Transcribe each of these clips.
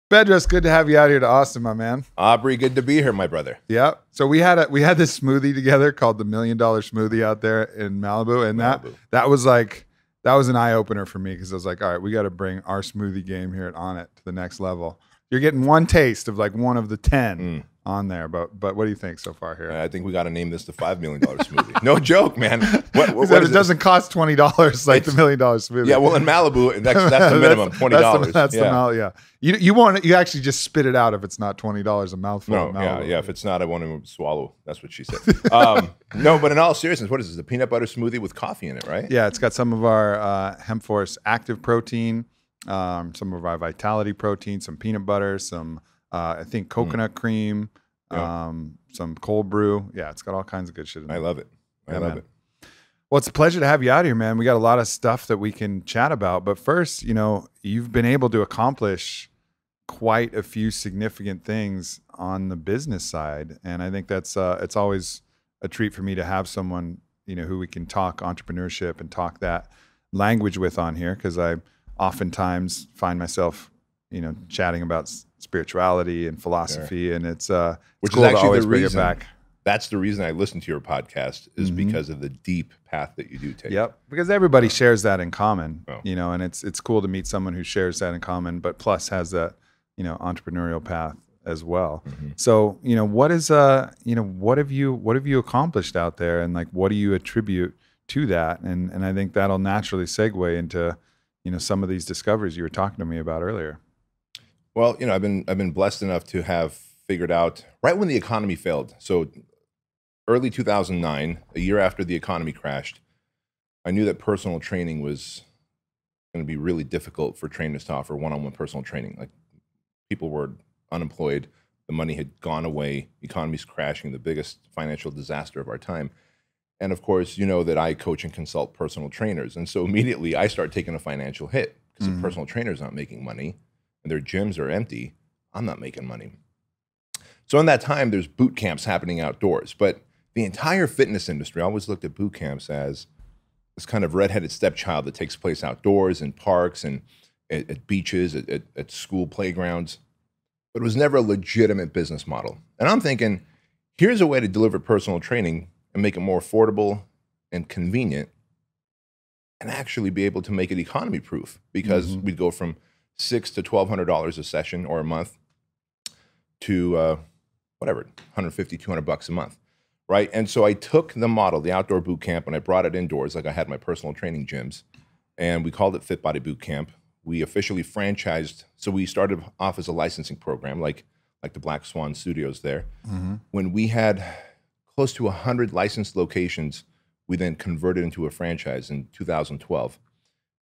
Bedros, good to have you out here to Austin, my man. Aubrey, good to be here, my brother. Yeah. So we had this smoothie together called the $1 Million Smoothie out there in Malibu, and that was an eye opener for me because I was like, all right, we got to bring our smoothie game here at On It to the next level. You're getting one taste of like one of the 10 on there, but what do you think so far here? I think we got to name this the $5 million smoothie. No joke, man. What it doesn't cost $20 like the $1 Million smoothie. Yeah, well, in Malibu, that's the minimum, $20. That's the yeah. You actually just spit it out if it's not $20 a mouthful. No, yeah. If it's not, I want to swallow. That's what she said. No, but in all seriousness, what is this? A peanut butter smoothie with coffee in it, right? Yeah, it's got some of our Hemp Force active protein, some of our Vitality protein, some peanut butter, some I think coconut cream, some cold brew. Yeah, it's got all kinds of good shit in it. I love it. I love it. Well, it's a pleasure to have you out here, man. We got a lot of stuff that we can chat about. But first, you've been able to accomplish quite a few significant things on the business side. And I think that's it's always a treat for me to have someone, who we can talk entrepreneurship and talk that language with on here, because I oftentimes find myself, chatting about spirituality and philosophy, and it's which cool is actually to always the bring reason. It back. That's the reason I listen to your podcast is because of the deep path that you do take. Yep, because everybody shares that in common, and it's cool to meet someone who shares that in common, but plus has that, entrepreneurial path as well. So, what is what have you accomplished out there, and like what do you attribute to that? And I think that'll naturally segue into, some of these discoveries you were talking to me about earlier. Well, I've been blessed enough to have figured out right when the economy failed. So early 2009, a year after the economy crashed, I knew that personal training was going to be really difficult for trainers to offer one-on-one personal training. Like, people were unemployed, the money had gone away, the economy's crashing, the biggest financial disaster of our time. And of course, you know that I coach and consult personal trainers. And so immediately I start taking a financial hit because if personal trainers aren't making money and their gyms are empty, I'm not making money. So in that time, there's boot camps happening outdoors. But the entire fitness industry, I always looked at boot camps as this kind of redheaded stepchild that takes place outdoors in parks and at beaches, at school playgrounds. But it was never a legitimate business model. And I'm thinking, here's a way to deliver personal training and make it more affordable and convenient and actually be able to make it economy proof, because we'd go from $600 to $1,200 a session or a month to whatever, $150, $200 a month, right? And so I took the model, the outdoor boot camp, and I brought it indoors like I had my personal training gyms, and we called it FitBody Bootcamp. We officially franchised, so we started off as a licensing program like the Black Swan Studios there. When we had close to 100 licensed locations, we then converted into a franchise in 2012.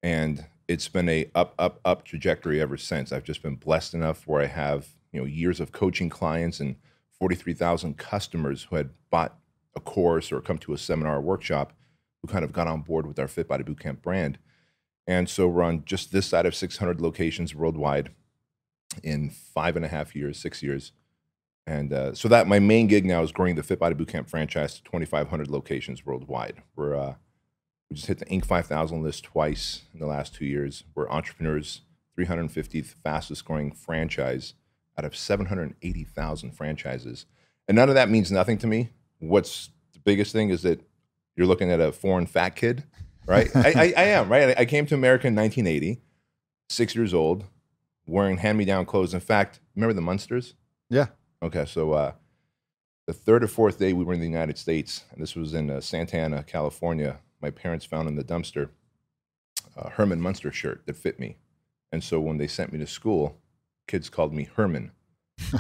And it's been a up trajectory ever since. I've just been blessed enough where I have, years of coaching clients and 43,000 customers who had bought a course or come to a seminar or workshop who kind of got on board with our FitBody Bootcamp brand. And so we're on just this side of 600 locations worldwide in 5.5 years, 6 years. And so that my main gig now is growing the FitBody Bootcamp franchise to 2,500 locations worldwide. We just hit the Inc. 5000 list twice in the last 2 years. We're Entrepreneur's 350th fastest growing franchise out of 780,000 franchises. And none of that means nothing to me. What's the biggest thing is that you're looking at a foreign fat kid, right? I am, right? I came to America in 1980, 6 years old, wearing hand-me-down clothes. In fact, remember the Munsters? Yeah. Okay, so the third or fourth day we were in the United States, and this was in Santa Ana, California, my parents found in the dumpster a Herman Munster shirt that fit me. And so when they sent me to school, kids called me Herman.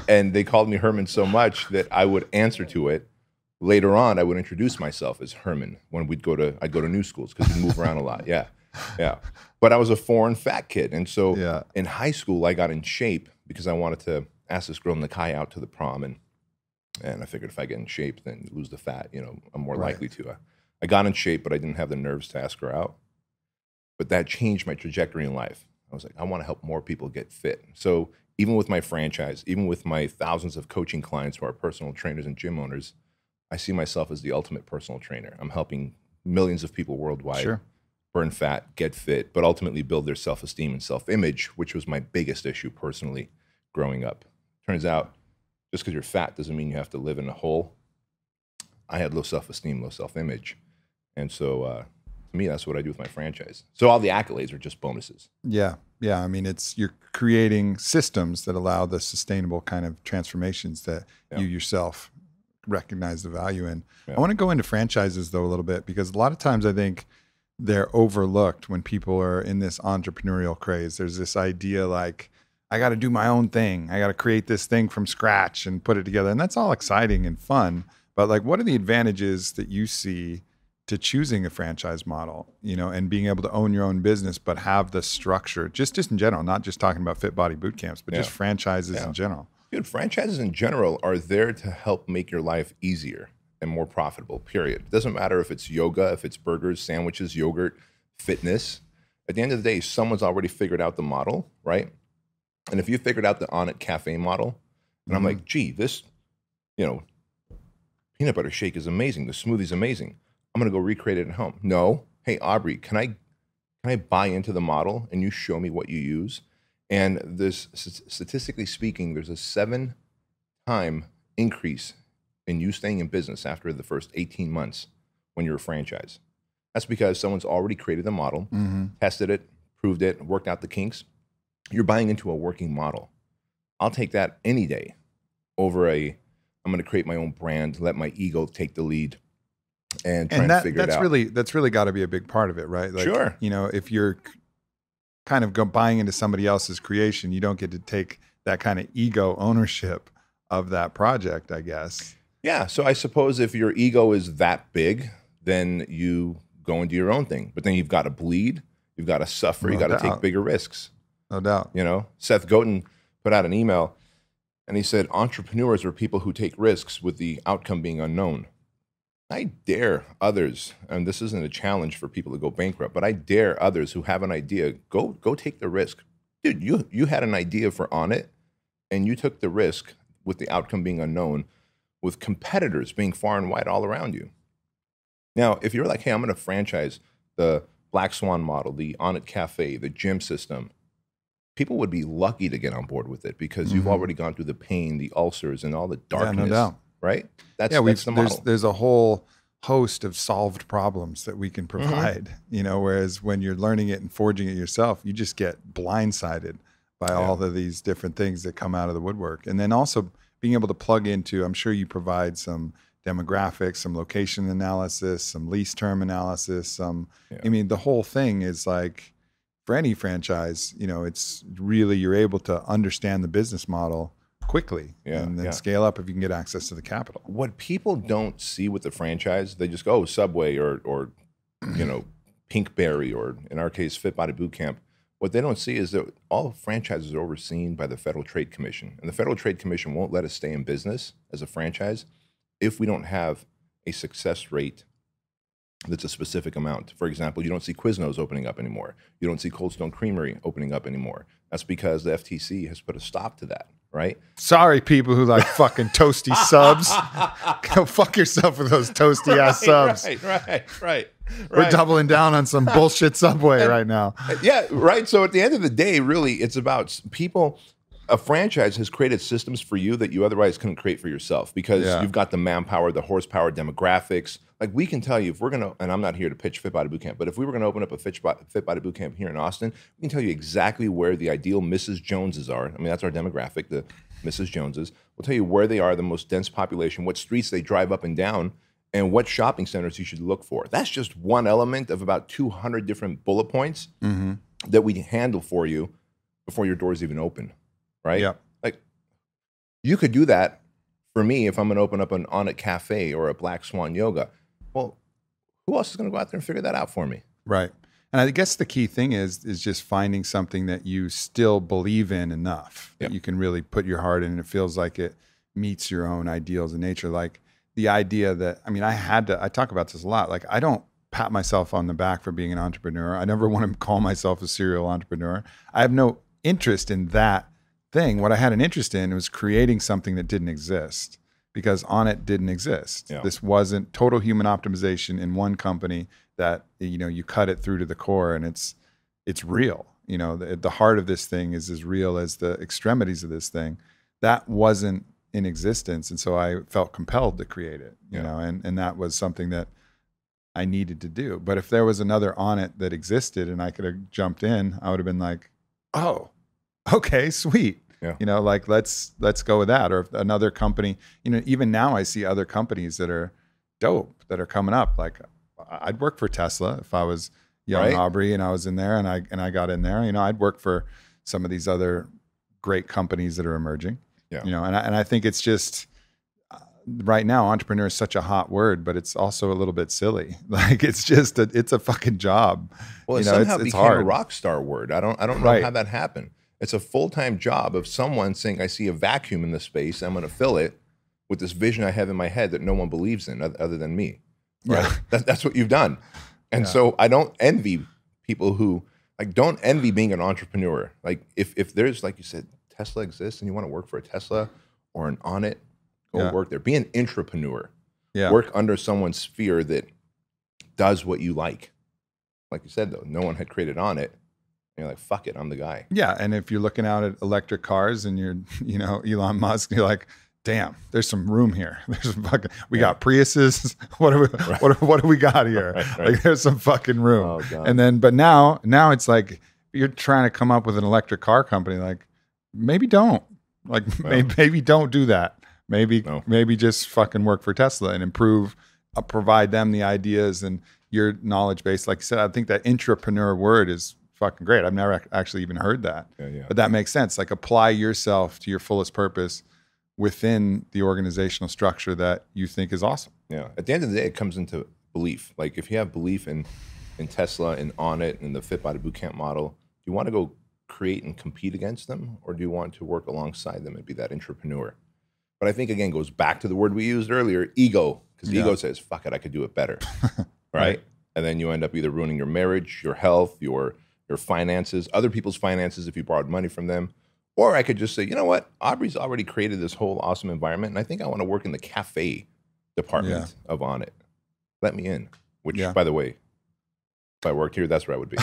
And they called me Herman so much that I would answer to it. Later on, I would introduce myself as Herman when I'd go to new schools because we'd move around a lot. Yeah. But I was a foreign fat kid. And so in high school, I got in shape because I wanted to ask this girl Nakai out to the prom. And I figured if I get in shape, then lose the fat, I'm more likely to. I got in shape, but I didn't have the nerves to ask her out. But that changed my trajectory in life. I was like, I want to help more people get fit. So even with my franchise, even with my thousands of coaching clients who are personal trainers and gym owners, I see myself as the ultimate personal trainer. I'm helping millions of people worldwide burn fat, get fit, but ultimately build their self-esteem and self-image, which was my biggest issue personally growing up. Turns out, just because you're fat doesn't mean you have to live in a hole. I had low self-esteem, low self-image. And so to me, that's what I do with my franchise. So all the accolades are just bonuses. Yeah. Yeah. I mean, you're creating systems that allow the sustainable kind of transformations that you yourself recognize the value in. I want to go into franchises though a little bit, because a lot of times I think they're overlooked when people are in this entrepreneurial craze. There's this idea like, I got to do my own thing. I got to create this thing from scratch and put it together. And that's all exciting and fun. But like, what are the advantages that you see to choosing a franchise model, you know, and being able to own your own business, but have the structure, just in general, not just talking about FitBody Bootcamps, but just franchises in general? Dude, franchises in general are there to help make your life easier and more profitable, period. It doesn't matter if it's yoga, if it's burgers, sandwiches, yogurt, fitness. At the end of the day, someone's already figured out the model, right? And if you figured out the On It Cafe model, and I'm like, gee, this, you know, peanut butter shake is amazing. The smoothie's amazing. I'm going to go recreate it at home. No. Hey, Aubrey, can I buy into the model and you show me what you use? And there's, statistically speaking, there's a 7-time increase in you staying in business after the first 18 months when you're a franchise. That's because someone's already created the model, tested it, proved it, worked out the kinks. You're buying into a working model. I'll take that any day over I'm going to create my own brand, let my ego take the lead, and try and figure it out. That's really got to be a big part of it, right? Like, sure. You know, if you're kind of buying into somebody else's creation, you don't get to take that kind of ego ownership of that project, I guess. Yeah. So I suppose if your ego is that big, then you go and do your own thing. But then you've got to bleed, you've got to suffer, you got to take bigger risks. No doubt. You know, Seth Godin put out an email and he said, entrepreneurs are people who take risks with the outcome being unknown. I dare others, and this isn't a challenge for people to go bankrupt, but I dare others who have an idea, go take the risk. Dude, you had an idea for On It, and you took the risk with the outcome being unknown, with competitors being far and wide all around you. Now, if you're like, hey, I'm going to franchise the Black Swan model, the On It Cafe, the gym system, people would be lucky to get on board with it because you've already gone through the pain, the ulcers, and all the darkness. No doubt. Right? That's the model. There's a whole host of solved problems that we can provide, you know, whereas when you're learning it and forging it yourself, you just get blindsided by all of these different things that come out of the woodwork. And then also being able to plug into, I'm sure you provide some demographics, some location analysis, some lease term analysis, I mean, the whole thing is like, for any franchise, you know, it's really, you're able to understand the business model quickly and then scale up if you can get access to the capital. What people don't see with the franchise, they just go, oh, Subway or you know, Pinkberry, or in our case, FitBody Bootcamp. What they don't see is that all franchises are overseen by the Federal Trade Commission. And the Federal Trade Commission won't let us stay in business as a franchise if we don't have a success rate that's a specific amount. For example, you don't see Quiznos opening up anymore. You don't see Cold Stone Creamery opening up anymore. That's because the FTC has put a stop to that, right? Sorry, people who like fucking toasty subs. Go fuck yourself with those toasty ass subs. Right. We're doubling down on some bullshit Subway right now. Yeah, right. So at the end of the day, really, it's about people. A franchise has created systems for you that you otherwise couldn't create for yourself because you've got the manpower, the horsepower, demographics. Like we can tell you if we're going to, and I'm not here to pitch FitBody Bootcamp, but if we were going to open up a FitBody Bootcamp here in Austin, we can tell you exactly where the ideal Mrs. Joneses are. I mean, that's our demographic, the Mrs. Joneses. We'll tell you where they are, the most dense population, what streets they drive up and down, and what shopping centers you should look for. That's just one element of about 200 different bullet points that we handle for you before your doors even open. Right? Yeah. Like you could do that for me if I'm going to open up an On It Cafe or a Black Swan Yoga. Well, who else is going to go out there and figure that out for me? Right. And I guess the key thing is just finding something that you still believe in enough that you can really put your heart in and it feels like it meets your own ideals in nature. Like the idea that, I mean, I talk about this a lot. Like I don't pat myself on the back for being an entrepreneur. I never want to call myself a serial entrepreneur. I have no interest in that thing. What I had an interest in was creating something that didn't exist because On It didn't exist. Yeah. This wasn't total human optimization in one company that, you know, you cut it through to the core and it's real. you know, the heart of this thing is as real as the extremities of this thing. That wasn't in existence. And so I felt compelled to create it, you know, and that was something that I needed to do. But if there was another on it that existed and I could have jumped in, I would have been like, oh, okay, sweet. Yeah. You know, like let's go with that. Or if another company, you know, even now I see other companies that are dope that are coming up. Like I'd work for Tesla if I was young Aubrey and I was in there and I got in there. You know, I'd work for some of these other great companies that are emerging. Yeah. You know, and I think it's just right now, entrepreneur is such a hot word, but it's also a little bit silly. Like it's just it's a fucking job. Well, it you know, somehow it's became hard. a rock star word. I don't know how that happened. It's a full-time job of someone saying, I see a vacuum in the space. I'm going to fill it with this vision I have in my head that no one believes in other than me. Right? Yeah. That's what you've done. And so I don't envy people who don't envy being an entrepreneur. Like if there's, like you said, Tesla exists and you want to work for a Tesla or an On It, go work there. Be an intrapreneur. Yeah. Work under someone's sphere that does what you like. Like you said, though, no one had created On It. And you're like, fuck it, I'm the guy. Yeah. And if you're looking out at electric cars and you're, you know, Elon Musk, you're like, damn, there's some room here. There's some fucking, we got Priuses. What do we got here? Like there's some fucking room. Oh, and then, but now it's like, you're trying to come up with an electric car company. Like maybe don't maybe don't do that. Maybe just fucking work for Tesla and improve, provide them the ideas and your knowledge base. Like you said, I think that intrapreneur word is fucking great. I've never actually even heard that, but that makes sense. Like apply yourself to your fullest purpose within the organizational structure that you think is awesome. Yeah. At the end of the day, it comes into belief. Like if you have belief in Tesla and On It and the FitBody Bootcamp model, do you want to go create and compete against them, or do you want to work alongside them and be that intrapreneur? But I think, again, goes back to the word we used earlier, ego, because ego says, fuck it, I could do it better, right? And then you end up either ruining your marriage, your health, your finances, other people's finances if you borrowed money from them. Or I could just say, you know what? Aubrey's already created this whole awesome environment, and I think I want to work in the cafe department of On It. Let me in, which, by the way, if I worked here, that's where I would be.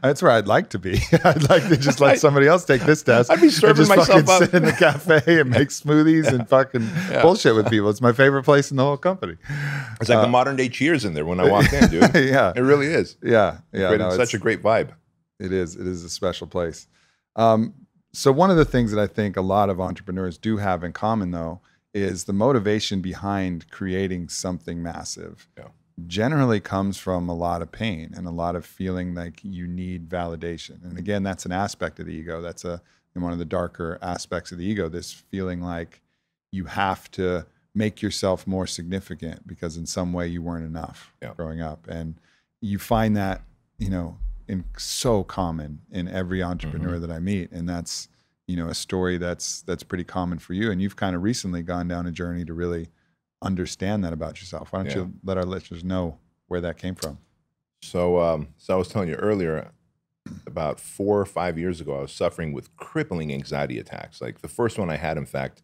that's where I'd like to be. I'd like to just let somebody else take this test. I'd be serving myself up. Sit in the cafe and make smoothies and fucking bullshit with people. It's my favorite place in the whole company. It's like the modern day Cheers in there when I walked in, dude. It really is. Yeah. It's such a great vibe. It is. It is a special place. So one of the things that I think a lot of entrepreneurs do have in common, though, is the motivation behind creating something massive. Yeah. Generally comes from a lot of pain and a lot of feeling like you need validation. And again, that's an aspect of the ego. That's one of the darker aspects of the ego, this feeling like you have to make yourself more significant because in some way you weren't enough growing up. And you find that, you know, so common in every entrepreneur that I meet. And that's, you know, a story that's pretty common for you. And you've kind of recently gone down a journey to really understand that about yourself. Why don't you let our listeners know where that came from? So I was telling you earlier, about 4 or 5 years ago, I was suffering with crippling anxiety attacks. Like the first one I had, in fact,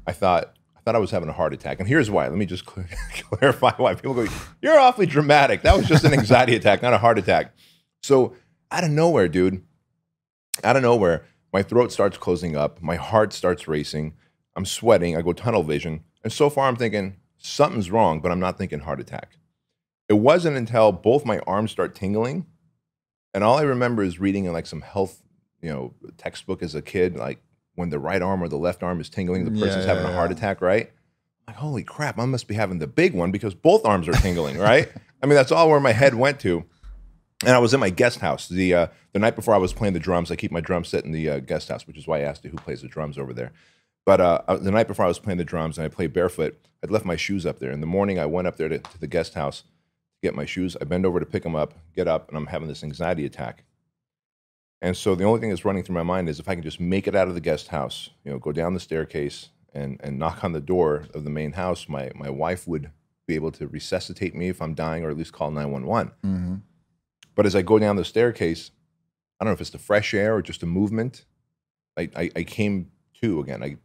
I thought I was having a heart attack. And here's why. Let me just clarify why. People go, you're awfully dramatic. That was just an anxiety attack, not a heart attack. So out of nowhere, dude, my throat starts closing up. My heart starts racing. I'm sweating. I go tunnel vision. And so far I'm thinking something's wrong, but I'm not thinking heart attack. It wasn't until both my arms start tingling, and all I remember is reading in like some health, you know, textbook as a kid, like when the right arm or the left arm is tingling, the person's having a heart attack, right? I'm like, holy crap, I must be having the big one because both arms are tingling, right? I mean, that's all where my head went to. And I was in my guest house. The night before I was playing the drums, I keep my drum set in the guest house, which is why I asked you who plays the drums over there. But the night before I was playing the drums and I played barefoot, I'd left my shoes up there. In the morning, I went up there to the guest house to get my shoes. I bend over to pick them up, get up, and I'm having this anxiety attack. And so the only thing that's running through my mind is if I can just make it out of the guest house, you know, go down the staircase and knock on the door of the main house, my wife would be able to resuscitate me if I'm dying, or at least call 911. Mm-hmm. But as I go down the staircase, I don't know if it's the fresh air or just a movement, I came to again.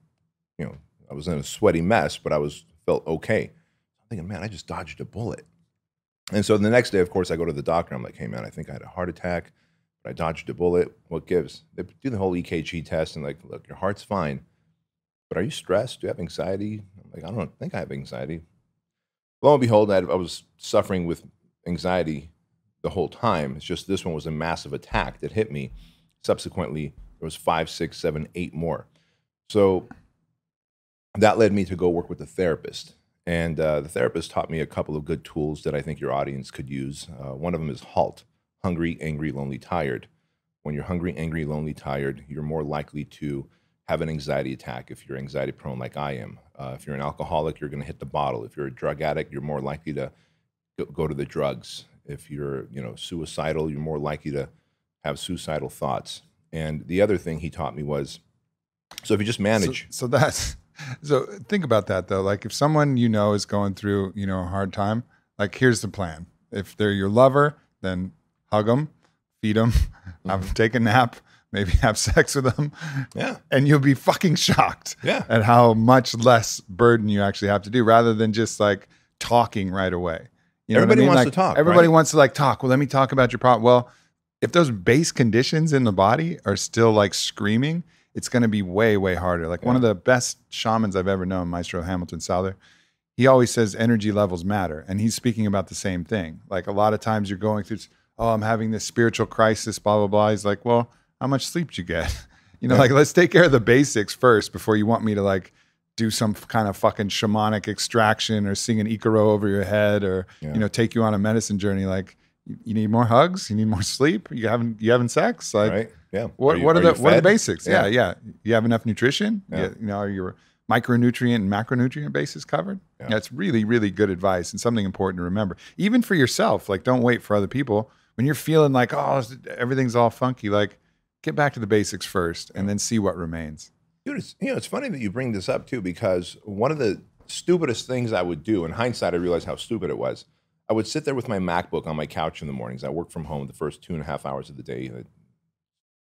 I was in a sweaty mess, but I felt okay. I'm thinking, man, I just dodged a bullet. And so the next day, of course, I go to the doctor. I'm like, hey, man, I think I had a heart attack. But I dodged a bullet. What gives? They do the whole EKG test and like, look, your heart's fine, but are you stressed? Do you have anxiety? I'm like, I don't think I have anxiety. Lo and behold, I was suffering with anxiety the whole time. It's just this one was a massive attack that hit me. Subsequently, there was 5, 6, 7, 8 more. So that led me to go work with a therapist. And the therapist taught me a couple of good tools that I think your audience could use. One of them is HALT, hungry, angry, lonely, tired. When you're hungry, angry, lonely, tired, you're more likely to have an anxiety attack if you're anxiety prone like I am. If you're an alcoholic, you're going to hit the bottle. If you're a drug addict, you're more likely to go to the drugs. If you're, suicidal, you're more likely to have suicidal thoughts. And the other thing he taught me was, so if you just manage. So think about that though. Like if someone is going through, a hard time, like here's the plan. If they're your lover, then hug them, feed them, have them take a nap, maybe have sex with them. Yeah. And you'll be fucking shocked at how much less burden you actually have to do rather than just like talking right away. Everybody wants to talk. Everybody wants to like talk. Well, let me talk about your problem. Well, if those base conditions in the body are still like screaming, it's going to be way, way harder. Like one of the best shamans I've ever known, Maestro Hamilton Souther, he always says energy levels matter. And he's speaking about the same thing. Like a lot of times you're going through, oh, I'm having this spiritual crisis, blah, blah, blah. He's like, well, how much sleep did you get? Like let's take care of the basics first before you want me to like do some kind of fucking shamanic extraction or sing an Ikaro over your head or, take you on a medicine journey. Like you need more hugs, you need more sleep. You having sex? Like, right. Yeah. What are the basics? Yeah. You have enough nutrition? Yeah. Are your micronutrient and macronutrient bases covered? Yeah. It's really, really good advice and something important to remember. Even for yourself, like don't wait for other people. When you're feeling like, oh, everything's all funky, like get back to the basics first and then see what remains. Dude, it's funny that you bring this up too, because one of the stupidest things I would do, in hindsight, I realized how stupid it was. I would sit there with my MacBook on my couch in the mornings. I work from home the first 2.5 hours of the day,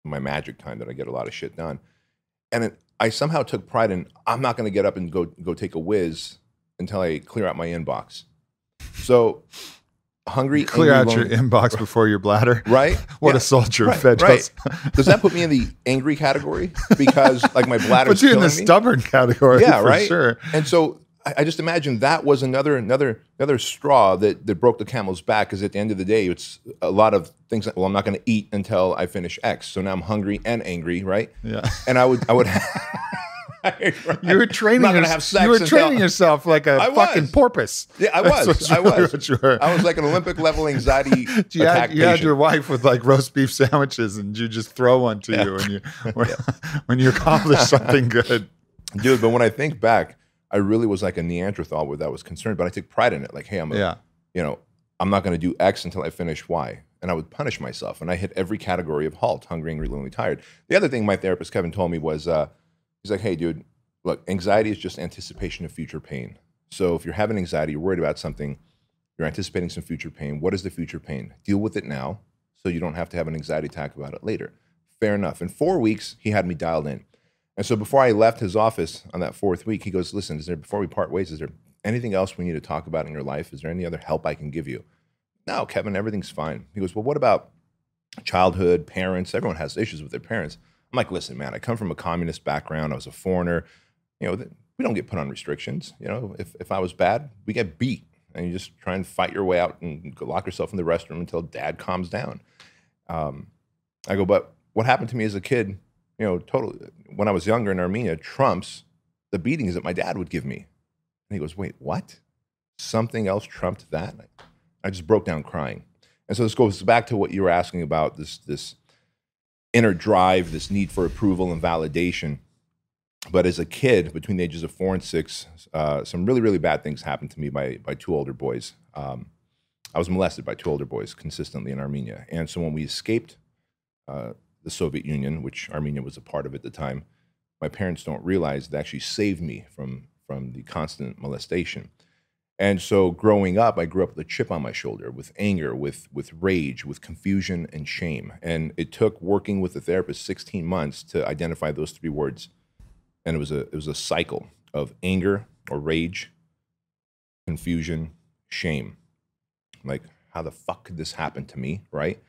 my magic time that I get a lot of shit done. And I somehow took pride in, I'm not going to get up and go take a whiz until I clear out my inbox. So hungry, clear out your inbox before your bladder, right? What a soldier, Bedros. Right. Does that put me in the angry category because like my bladder? Put you in the stubborn category, yeah, for right. Sure. And so I just imagine that was another straw that broke the camel's back. Because at the end of the day, it's a lot of things. Like, well, I'm not going to eat until I finish X. So now I'm hungry and angry, right? Yeah. And I would. Right. You were training. You were training yourself like a fucking porpoise. Yeah, I was. I was like an Olympic level anxiety attack You had your wife with like roast beef sandwiches, and you just throw one to you when you accomplish something good, dude. But when I think back, I really was like a Neanderthal where that was concerned. But I take pride in it. Like, hey, I'm not going to do X until I finish Y. And I would punish myself. And I hit every category of HALT: hungry, angry, lonely, tired. The other thing my therapist Kevin told me was. He's like, hey, dude, look, anxiety is just anticipation of future pain. So if you're having anxiety, you're worried about something, you're anticipating some future pain. What is the future pain? Deal with it now so you don't have to have an anxiety attack about it later. Fair enough. In 4 weeks, he had me dialed in. And so before I left his office on that 4th week, he goes, listen, before we part ways, is there anything else we need to talk about in your life? Is there any other help I can give you? No, Kevin, everything's fine. He goes, well, what about childhood, parents? Everyone has issues with their parents. I'm like, listen, man, I come from a communist background. I was a foreigner. We don't get put on restrictions. If I was bad, we get beat. And you just try and fight your way out and go lock yourself in the restroom until dad calms down. I go, but what happened to me as a kid, totally, when I was younger in Armenia, trumps the beatings that my dad would give me. And he goes, wait, what? Something else trumped that? I just broke down crying. And so this goes back to what you were asking about, this inner drive, this need for approval and validation. But as a kid, between the ages of 4 and 6, some really, really bad things happened to me by 2 older boys. I was molested by 2 older boys consistently in Armenia. And so when we escaped the Soviet Union, which Armenia was a part of at the time, my parents don't realize they actually saved me from the constant molestation. And so growing up, I grew up with a chip on my shoulder, with anger, with rage, with confusion and shame. And it took working with a therapist 16 months to identify those 3 words. And it was a cycle of anger or rage, confusion, shame. Like, how the fuck could this happen to me, right?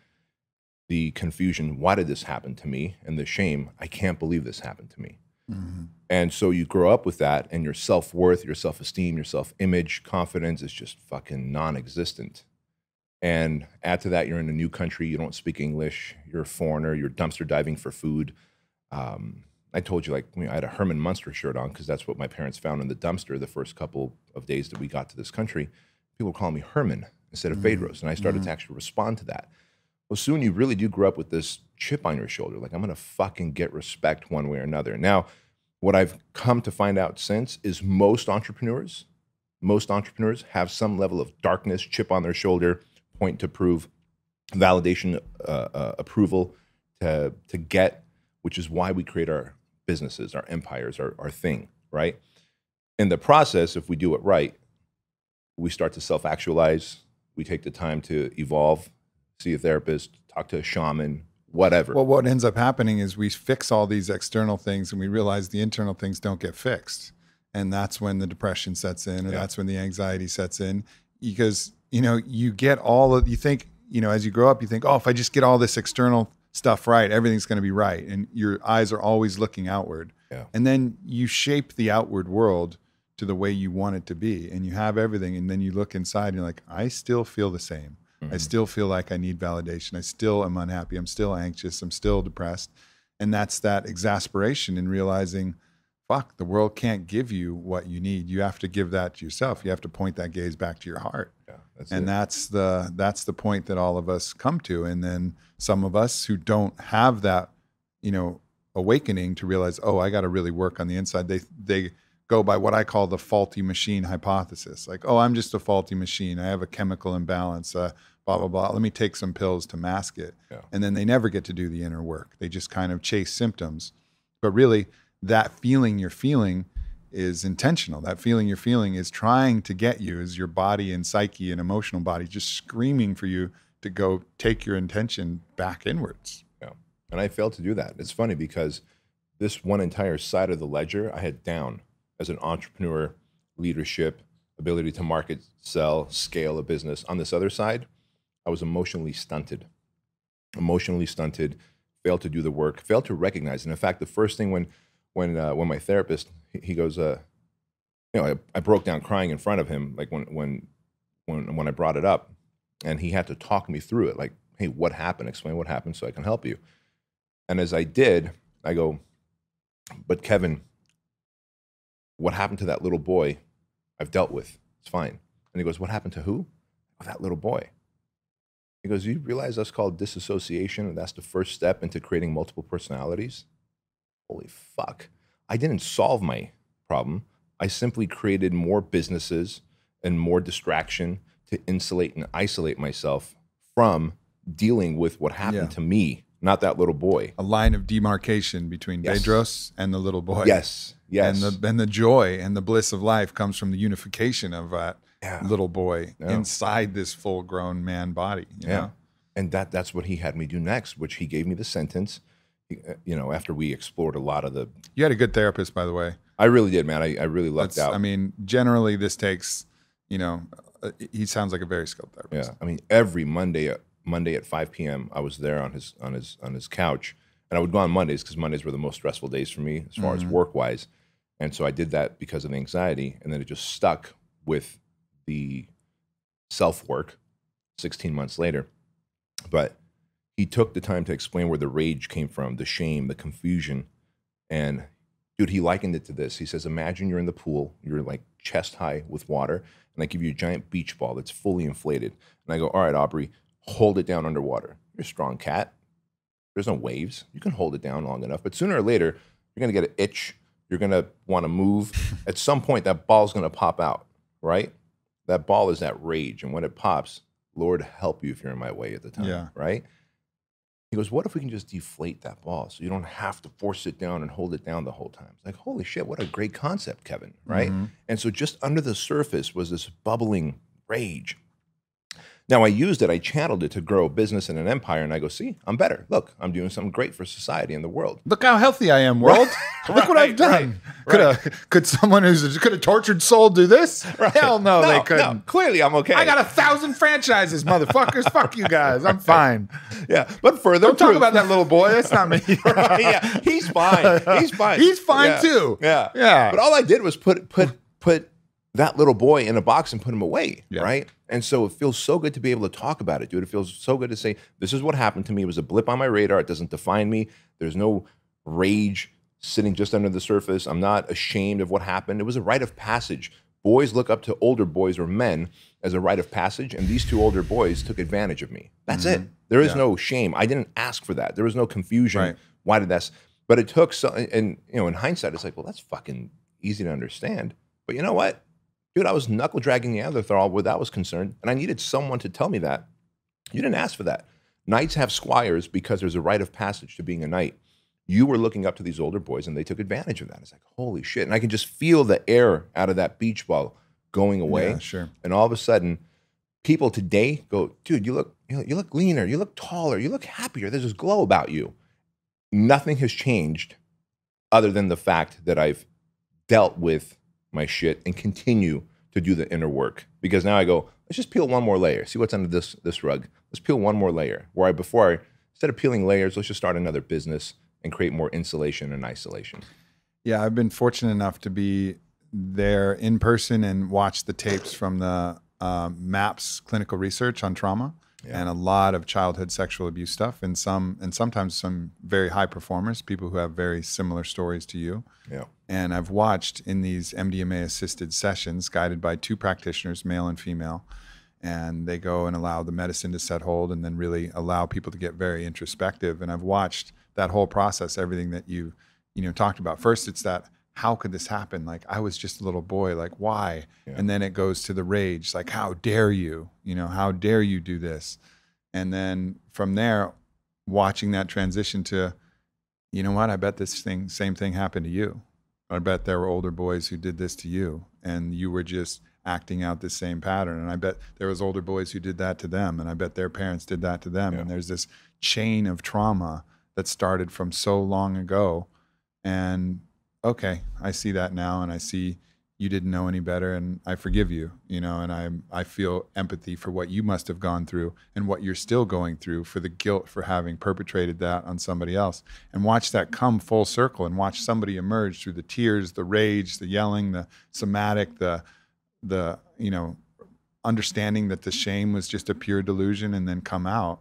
the confusion, why did this happen to me? And the shame, I can't believe this happened to me. And so you grow up with that, and your self-worth, your self-esteem, your self-image, confidence is just fucking non-existent. And add to that, you're in a new country, you don't speak English, you're a foreigner, you're dumpster diving for food. I told you, like, I had a Herman Munster shirt on because that's what my parents found in the dumpster the first couple of days that we got to this country. People were calling me Herman instead of Bedros, and I started to actually respond to that. Well, soon you really do grow up with this chip on your shoulder. Like, I'm going to fucking get respect one way or another. Now, what I've come to find out since is most entrepreneurs have some level of darkness, chip on their shoulder, point to prove, validation, approval to get, which is why we create our businesses, our empires, our thing, right? In the process, if we do it right, we start to self-actualize. We take the time to evolve, see a therapist, talk to a shaman, whatever. Well, what ends up happening is we fix all these external things and we realize the internal things don't get fixed. And that's when the depression sets in, or that's when the anxiety sets in, because, you know, you get all of, you think, you know, as you grow up, you think, oh, if I just get all this external stuff right, everything's going to be right. And your eyes are always looking outward. Yeah. And then you shape the outward world to the way you want it to be. And you have everything. And then you look inside and you're like, I still feel the same. I still feel like I need validation. I still am unhappy. I'm still anxious. I'm still depressed. And that's that exasperation in realizing, fuck, the world can't give you what you need. You have to give that to yourself. You have to point that gaze back to your heart. Yeah, that's the point that all of us come to. And then some of us who don't have that, you know, awakening to realize, oh, I got to really work on the inside. They go by what I call the faulty machine hypothesis. Like, oh, I'm just a faulty machine. I have a chemical imbalance, blah, blah, blah. Let me take some pills to mask it. Yeah. And then they never get to do the inner work. They just kind of chase symptoms. But really, that feeling you're feeling is intentional. That feeling you're feeling is trying to get you, is your body and psyche and emotional body just screaming for you to go take your intention back inwards. Yeah. And I failed to do that. It's funny because this one entire side of the ledger I had down as an entrepreneur, leadership, ability to market, sell, scale a business. On this other side, I was emotionally stunted, failed to do the work, failed to recognize. And in fact, the first thing when my therapist, he goes, you know, I broke down crying in front of him, like when I brought it up, and he had to talk me through it. Like, hey, what happened? Explain what happened so I can help you. And as I did, I go, but Kevin, what happened to that little boy I've dealt with? It's fine. And he goes, what happened to who? Oh, that little boy. He goes, you realize that's called disassociation, and that's the first step into creating multiple personalities? Holy fuck. I didn't solve my problem. I simply created more businesses and more distraction to insulate and isolate myself from dealing with what happened to me, not that little boy. A line of demarcation between Bedros and the little boy. Yes, yes. And the joy and the bliss of life comes from the unification of that little boy inside this full-grown man body. You know? And that's what he had me do next, which he gave me the sentence, you know, after we explored a lot of the... You had a good therapist, by the way. I really did, man. I really lucked out. I mean, generally this takes, you know, he sounds like a very skilled therapist. Yeah, I mean, every Monday at 5 p.m., I was there on his couch, and I would go on Mondays because Mondays were the most stressful days for me as far as work-wise. And so I did that because of anxiety, and then it just stuck with the self-work 16 months later. But he took the time to explain where the rage came from, the shame, the confusion. And dude, he likened it to this. He says, imagine you're in the pool, you're like chest high with water, and I give you a giant beach ball that's fully inflated. And I go, all right, Aubrey, hold it down underwater. You're a strong cat. There's no waves. You can hold it down long enough. But sooner or later, you're going to get an itch. You're going to want to move. At some point, that ball's going to pop out, right? That ball is that rage. And when it pops, Lord help you if you're in my way at the time, right? He goes, what if we can just deflate that ball so you don't have to force it down and hold it down the whole time? It's like, holy shit, what a great concept, Kevin, right? And so just under the surface was this bubbling rage. Now, I used it, I channeled it to grow a business and an empire, and I go, see, I'm better. Look, I'm doing something great for society and the world. Look how healthy I am, world. Look what I've done. Could someone could a tortured soul do this? Right. Hell no, they couldn't. No, clearly, I'm okay. I got 1,000 franchises, motherfuckers. Fuck you guys. I'm fine. Yeah, but further, don't talk about that little boy. That's not me. Right, yeah, he's fine. He's fine. He's fine too. Yeah, yeah. But all I did was put that little boy in a box and put him away, right? And so it feels so good to be able to talk about it, dude. It feels so good to say, this is what happened to me. It was a blip on my radar. It doesn't define me. There's no rage sitting just under the surface. I'm not ashamed of what happened. It was a rite of passage. Boys look up to older boys or men as a rite of passage, and these two older boys took advantage of me. That's it. There is no shame. I didn't ask for that. There was no confusion. Right. Why did that? But it took, and in hindsight, it's like, well, that's fucking easy to understand. But you know what? Dude, I was knuckle dragging Neanderthal where that was concerned, and I needed someone to tell me that. You didn't ask for that. Knights have squires because there's a rite of passage to being a knight. You were looking up to these older boys, and they took advantage of that. It's like, holy shit. And I can just feel the air out of that beach ball going away. Yeah, sure. And all of a sudden, people today go, dude, you look leaner, you look taller, you look happier. There's this glow about you. Nothing has changed other than the fact that I've dealt with my shit and continue to do the inner work. Because now I go, let's just peel one more layer. See what's under this rug. Let's peel one more layer. Instead of peeling layers, let's just start another business and create more insulation and isolation. Yeah, I've been fortunate enough to be there in person and watch the tapes from the MAPS clinical research on trauma. Yeah. And a lot of childhood sexual abuse stuff, and sometimes some very high performers, people who have very similar stories to you. Yeah. And I've watched in these MDMA assisted sessions guided by two practitioners, male and female, and they go and allow the medicine to set hold and then really allow people to get very introspective. And I've watched that whole process, everything that you talked about. First, it's that, how could this happen? Like, I was just a little boy, like, why? Yeah. And then it goes to the rage, like, how dare you? How dare you do this? And then from there, watching that transition to, you know what? I bet same thing happened to you. I bet there were older boys who did this to you, and you were just acting out the same pattern. And I bet there was older boys who did that to them, and I bet their parents did that to them. Yeah. And there's this chain of trauma that started from so long ago. And okay, I see that now, and I see you didn't know any better, and I forgive you, and I feel empathy for what you must have gone through and what you're still going through, for the guilt for having perpetrated that on somebody else. And watch that come full circle, and watch somebody emerge through the tears, the rage, the yelling, the somatic, the understanding that the shame was just a pure delusion, and then come out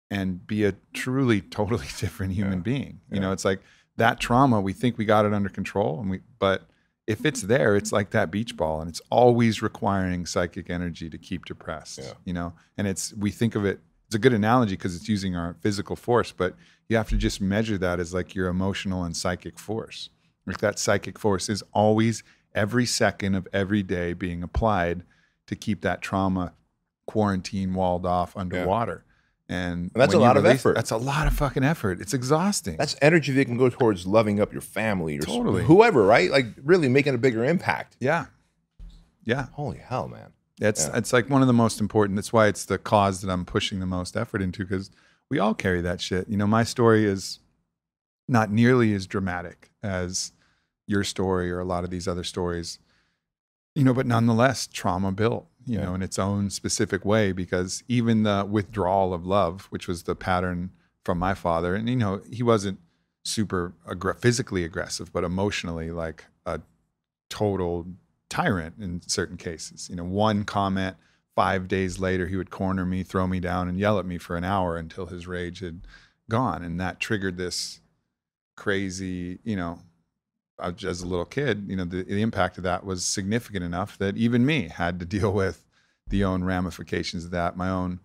and be a truly, totally different human being. It's like, that trauma, we think we got it under control, but if it's there, it's like that beach ball, and it's always requiring psychic energy to keep depressed. And we think of it, it's a good analogy because it's using our physical force, but you have to just measure that as like your emotional and psychic force. Like, that psychic force is always, every second of every day, being applied to keep that trauma quarantine, walled off, underwater. And that's a lot of effort. That's a lot of fucking effort. It's exhausting. That's energy that can go towards loving up your family or whoever, right? Like, really making a bigger impact. Yeah. Yeah. Holy hell, man. It's like one of the most important. That's why it's the cause that I'm pushing the most effort into, because we all carry that shit. My story is not nearly as dramatic as your story or a lot of these other stories, but nonetheless, trauma built. In its own specific way, because even the withdrawal of love, which was the pattern from my father, and he wasn't super physically aggressive, but emotionally like a total tyrant in certain cases. One comment, 5 days later, he would corner me, throw me down, and yell at me for an hour until his rage had gone, and that triggered this crazy, as a little kid, the impact of that was significant enough that even me had to deal with the own ramifications of that, my own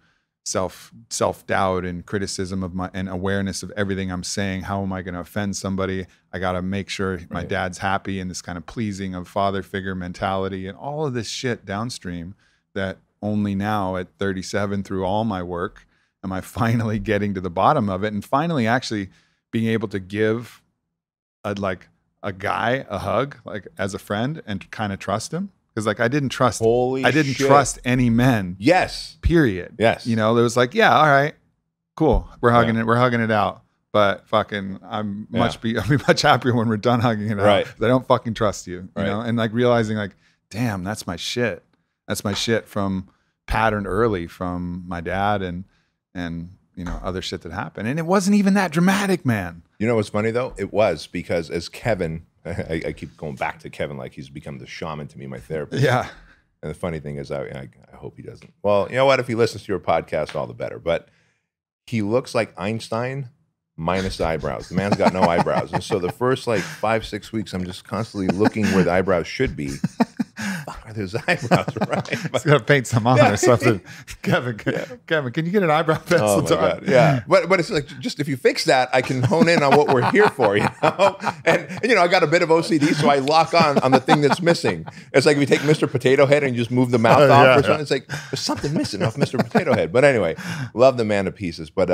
self-doubt and criticism of and awareness of everything I'm saying. How am I going to offend somebody? I got to make sure my dad's happy, and this kind of pleasing of father figure mentality and all of this shit downstream that only now at 37, through all my work, am I finally getting to the bottom of it, and finally actually being able to give a guy a hug, like, as a friend, and kind of trust him. Because like, I didn't trust trust any men. Yes. Period. Yes. There was like, yeah, all right, cool. We're hugging it out. but fucking I'll be much happier when we're done hugging it out. Right. I don't fucking trust you, you Right. know? And like realizing like, damn, that's my shit. That's my shit from patterned early from my dad and you know, other shit that happened. And it wasn't even that dramatic, man. You know what's funny though? It was, because as Kevin, I keep going back to Kevin like he's become the shaman to me, my therapist. Yeah. And the funny thing is, I hope he doesn't. Well, you know what? If he listens to your podcast, all the better. But he looks like Einstein minus the eyebrows. The man's got no eyebrows. And so the first like 5-6 weeks, I'm just constantly looking where the eyebrows should be. Fuck, are those eyebrows right? He's got to paint some on or something. Kevin, can you get an eyebrow pencil? Oh my God. Yeah. But it's like, just if you fix that, I can hone in on what we're here for, you know? And you know, I got a bit of OCD, so I lock on the thing that's missing. It's like if you take Mr. Potato Head and you just move the mouth off or something. It's like, there's something missing off Mr. Potato Head. But anyway, love the man to pieces. But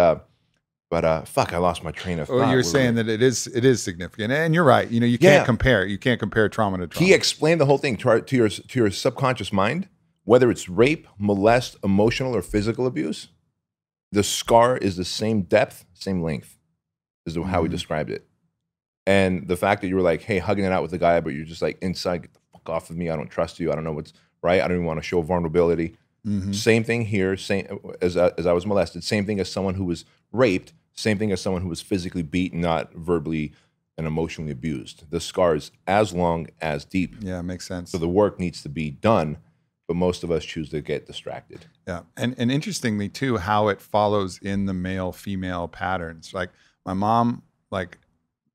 fuck, I lost my train of thought. Well, you're saying that it is significant, and you're right. You know, you can't compare. You can't compare trauma to trauma. He explained the whole thing to your subconscious mind, whether it's rape, molest, emotional, or physical abuse. The scar is the same depth, same length, is how he described it. And the fact that you were like, hey, hugging it out with the guy, but you're just like inside, get the fuck off of me. I don't trust you. I don't know what's right. I don't even want to show vulnerability. Same thing here. Same as I was molested. Same thing as someone who was raped. Same thing as someone who was physically beaten, not verbally and emotionally abused. The scar is as long as deep. Yeah, makes sense. So the work needs to be done, but most of us choose to get distracted. Yeah, and interestingly too, how it follows in the male-female patterns. Like my mom, like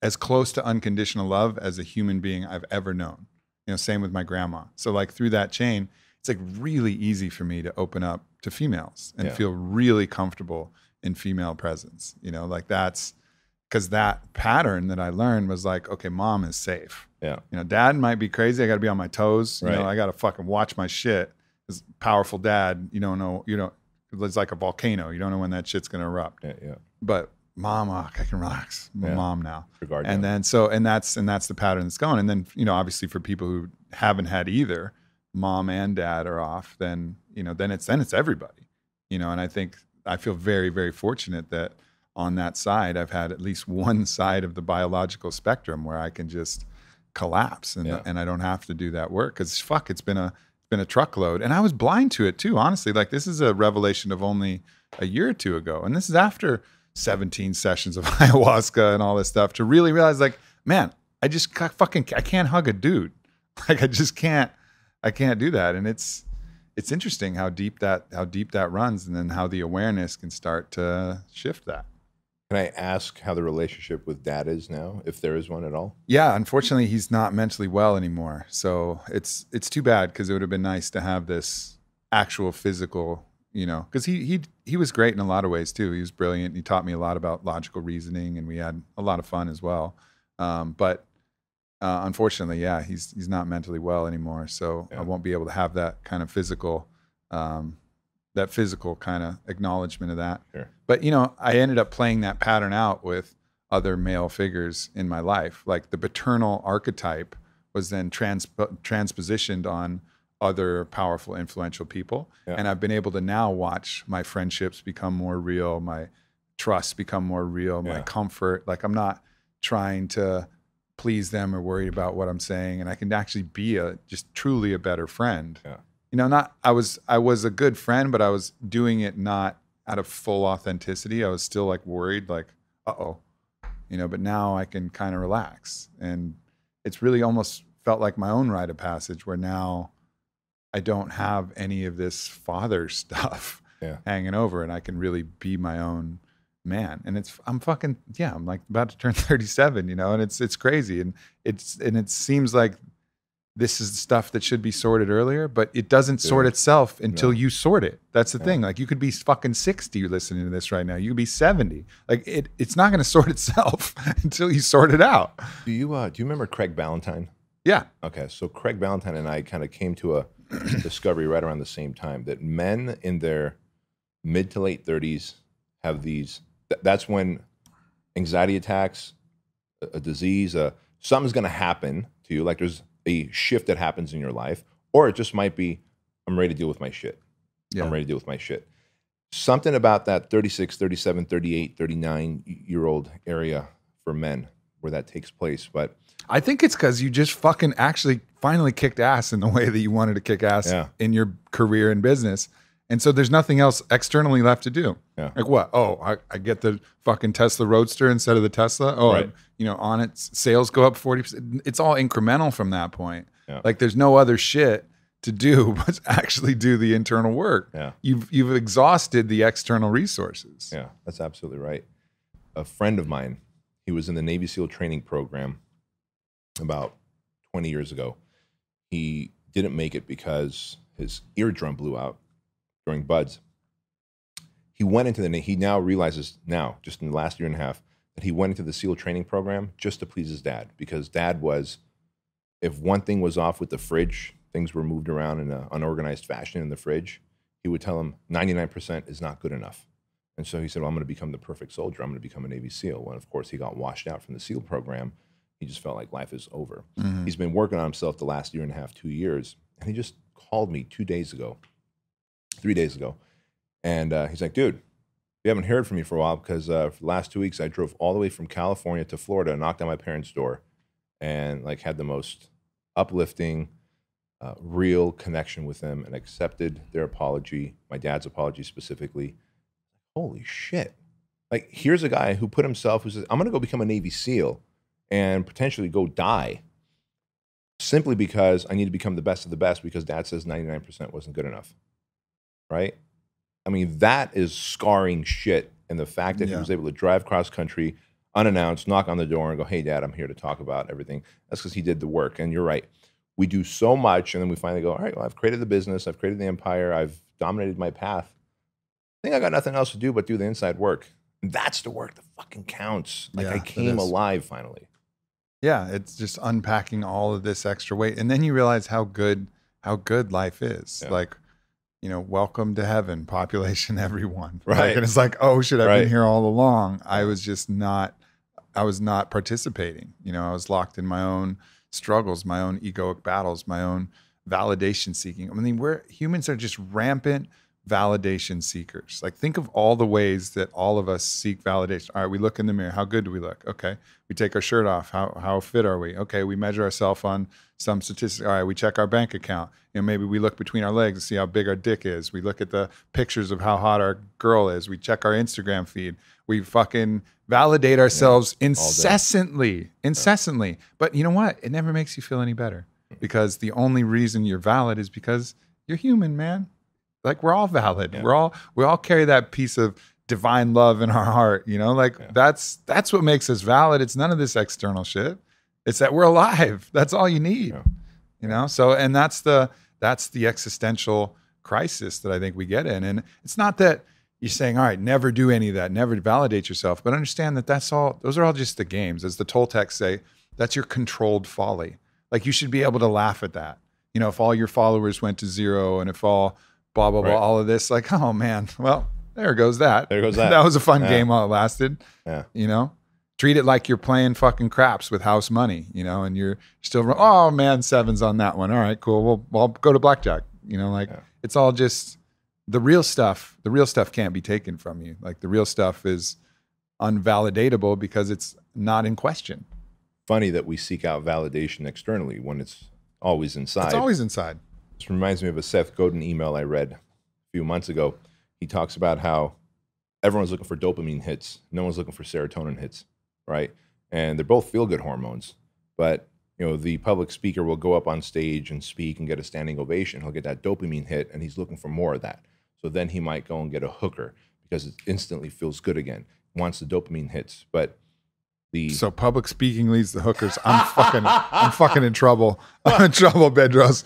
as close to unconditional love as a human being I've ever known. You know, same with my grandma. So like through that chain, it's like really easy for me to open up to females and feel really comfortable in female presence, you know, like that's because that pattern that I learned was like, okay, mom is safe. Yeah. You know, dad might be crazy. I got to be on my toes. Right. You know, I got to fucking watch my shit. This powerful dad, you don't know, it's like a volcano. You don't know when that shit's going to erupt. Yeah. But mom, I can relax. I'm a mom now. And then, that's the pattern that's going. And then, you know, obviously for people who haven't had either mom and dad are off, then, you know, then it's everybody, you know, and I feel very, very fortunate that on that side, I've had at least one side of the biological spectrum where I can just collapse and I don't have to do that work. Cause fuck, it's been a truckload. And I was blind to it too, honestly. Like this is a revelation of only a year or two ago. And this is after 17 sessions of ayahuasca and all this stuff to really realize like, man, I can't hug a dude. Like I can't do that. And it's interesting how deep that runs, and then how the awareness can start to shift that. Can I ask how the relationship with dad is now, if there is one at all? Yeah, unfortunately, he's not mentally well anymore. So it's too bad, because it would have been nice to have this actual physical, you know, because he was great in a lot of ways too. He was brilliant. He taught me a lot about logical reasoning, and we had a lot of fun as well. But unfortunately, yeah, he's not mentally well anymore. So I won't be able to have that kind of physical kind of acknowledgement of that. Sure. But, you know, I ended up playing that pattern out with other male figures in my life. Like the paternal archetype was then transpositioned on other powerful, influential people. Yeah. And I've been able to now watch my friendships become more real, my trust become more real, my comfort. Like I'm not trying to please them or worried about what I'm saying. And I can actually be just truly a better friend. Yeah. You know, I was a good friend, but I was doing it not out of full authenticity. I was still like worried, like, you know, but now I can kind of relax. And it's really almost felt like my own rite of passage, where now I don't have any of this father stuff hanging over, and I can really be my own man. And I'm like about to turn 37, you know, and it's crazy. And it seems like this is the stuff that should be sorted earlier, but it doesn't sort itself until you sort it. That's the thing. Like you could be fucking 60 listening to this right now. You could be 70. Like it's not going to sort itself until you sort it out. Do you remember Craig Ballantyne? Yeah. Okay. So Craig Ballantyne and I kind of came to a discovery right around the same time that men in their mid to late 30s have these, that's when anxiety attacks, a disease, something's going to happen to you. Like there's a shift that happens in your life, or it just might be, I'm ready to deal with my shit. Yeah. I'm ready to deal with my shit. something about that 36, 37, 38, 39-year-old area for men where that takes place. But I think it's because you just fucking actually finally kicked ass in the way that you wanted to kick ass in your career and business. And so there's nothing else externally left to do. Yeah. Like what? Oh, I get the fucking Tesla Roadster instead of the Tesla. Oh, Right. On it, sales go up 40%. It's all incremental from that point. Yeah. Like there's no other shit to do but actually do the internal work. Yeah. You've exhausted the external resources. Yeah, that's absolutely right. A friend of mine, he was in the Navy SEAL training program about 20 years ago. He didn't make it because his eardrum blew out during buds. He went into he now realizes just in the last year and a half, that he went into the SEAL training program just to please his dad, because dad was, if one thing was off with the fridge, things were moved around in an unorganized fashion in the fridge, he would tell him 99% is not good enough. And so he said, well, I'm going to become the perfect soldier. I'm going to become a Navy SEAL. When, of course, he got washed out from the SEAL program, he just felt like life is over. Mm-hmm. He's been working on himself the last year and a half, 2 years. And he just called me 3 days ago. And he's like, dude, you haven't heard from me for a while because for the last 2 weeks, I drove all the way from California to Florida and knocked on my parents' door and like had the most uplifting, real connection with them and accepted their apology, my dad's apology specifically. Holy shit. Like, here's a guy who put himself, who says, I'm going to go become a Navy SEAL and potentially go die simply because I need to become the best of the best because dad says 99% wasn't good enough. Right? I mean, that is scarring shit. And the fact that he was able to drive cross country unannounced, knock on the door and go, hey, dad, I'm here to talk about everything. That's because he did the work. And you're right. We do so much. And then we finally go, all right, well, I've created the business. I've created the empire. I've dominated my path. I think I got nothing else to do but do the inside work. And that's the work that fucking counts. Like I came alive finally. Yeah. It's just unpacking all of this extra weight. And then you realize how good life is. Yeah. Like, welcome to heaven, population, everyone. Right. Like, and it's like, oh shit, I've Right. been here all along. I was not participating. I was locked in my own struggles, my own egoic battles, my own validation seeking. I mean, humans are just rampant validation seekers. Like, think of all the ways that all of us seek validation. All right, we look in the mirror. How good do we look? Okay. We take our shirt off. How fit are we? Okay. We measure ourselves on some statistics. All right. We check our bank account. Maybe we look between our legs to see how big our dick is. We look at the pictures of how hot our girl is. We check our Instagram feed. We fucking validate ourselves incessantly. But you know what? It never makes you feel any better, because the only reason you're valid is because you're human, man. Like, we're all valid. Yeah. We all carry that piece of divine love in our heart, that's what makes us valid. It's none of this external shit. It's that we're alive. That's all you need. So, and that's the existential crisis that I think we get in. And it's not that you're saying, all right, never do any of that, never validate yourself, but understand that those are all just the games. As the Toltecs say, that's your controlled folly. Like, you should be able to laugh at that. If all your followers went to zero and if all blah, blah, blah, all of this, like, oh man, well, there goes that. There goes that. That was a fun game while it lasted. Yeah. Treat it like you're playing fucking craps with house money, and you're still, oh man, 7's on that one. All right, cool. Well, I'll go to blackjack. It's all just the real stuff. The real stuff can't be taken from you. Like, the real stuff is unvalidatable because it's not in question. Funny that we seek out validation externally when it's always inside. It's always inside. This reminds me of a Seth Godin email I read a few months ago. He talks about how everyone's looking for dopamine hits. No one's looking for serotonin hits, right? And they're both feel-good hormones. But, the public speaker will go up on stage and speak and get a standing ovation. He'll get that dopamine hit, and he's looking for more of that. So then he might go and get a hooker because it instantly feels good again. Wants the dopamine hits. But so public speaking leads to hookers. I'm fucking in trouble. I'm in trouble, Bedros.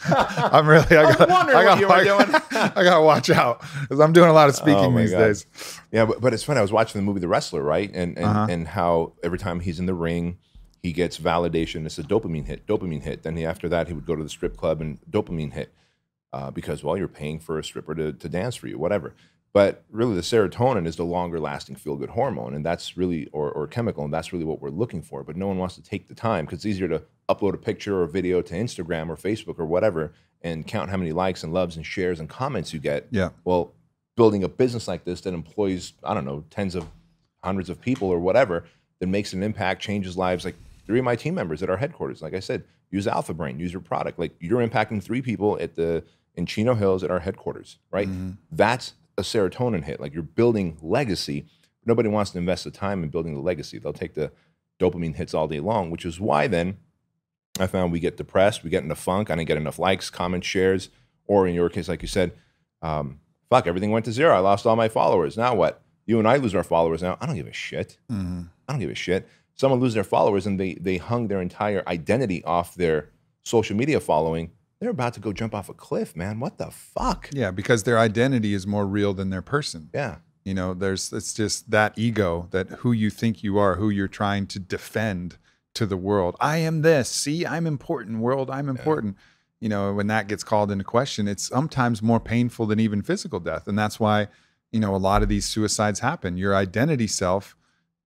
I gotta watch out because I'm doing a lot of speaking these days. Yeah, but it's funny. I was watching the movie The Wrestler, right? And how every time he's in the ring, he gets validation. It's a dopamine hit. Then after that, he would go to the strip club and dopamine hit because, well, you're paying for a stripper to dance for you, whatever. But really, the serotonin is the longer-lasting feel-good hormone, and that's really, or chemical, and that's really what we're looking for. But no one wants to take the time because it's easier to upload a picture or a video to Instagram or Facebook or whatever and count how many likes and loves and shares and comments you get. Yeah. Well, building a business like this that employs, I don't know, tens of hundreds of people or whatever, that makes an impact, changes lives. Like 3 of my team members at our headquarters, like I said, use Alpha Brain, use your product. Like you're impacting 3 people in Chino Hills at our headquarters, right? That's a serotonin hit. Like you're building legacy. Nobody wants to invest the time in building the legacy. They'll take the dopamine hits all day long, which is why then I found we get depressed, we get in a funk. I didn't get enough likes, comments, shares, or in your case, like you said, fuck, everything went to 0. I lost all my followers. Now what? You and I lose our followers now. I don't give a shit. I don't give a shit. Someone lose their followers and they hung their entire identity off their social media following. They're about to go jump off a cliff, man. What the fuck? Yeah, because their identity is more real than their person. Yeah. You know, it's just that ego, that who you think you are, who you're trying to defend to the world. I am this. See, I'm important, world. I'm important. You know, when that gets called into question, it's sometimes more painful than even physical death. And that's why, you know, a lot of these suicides happen. Your identity self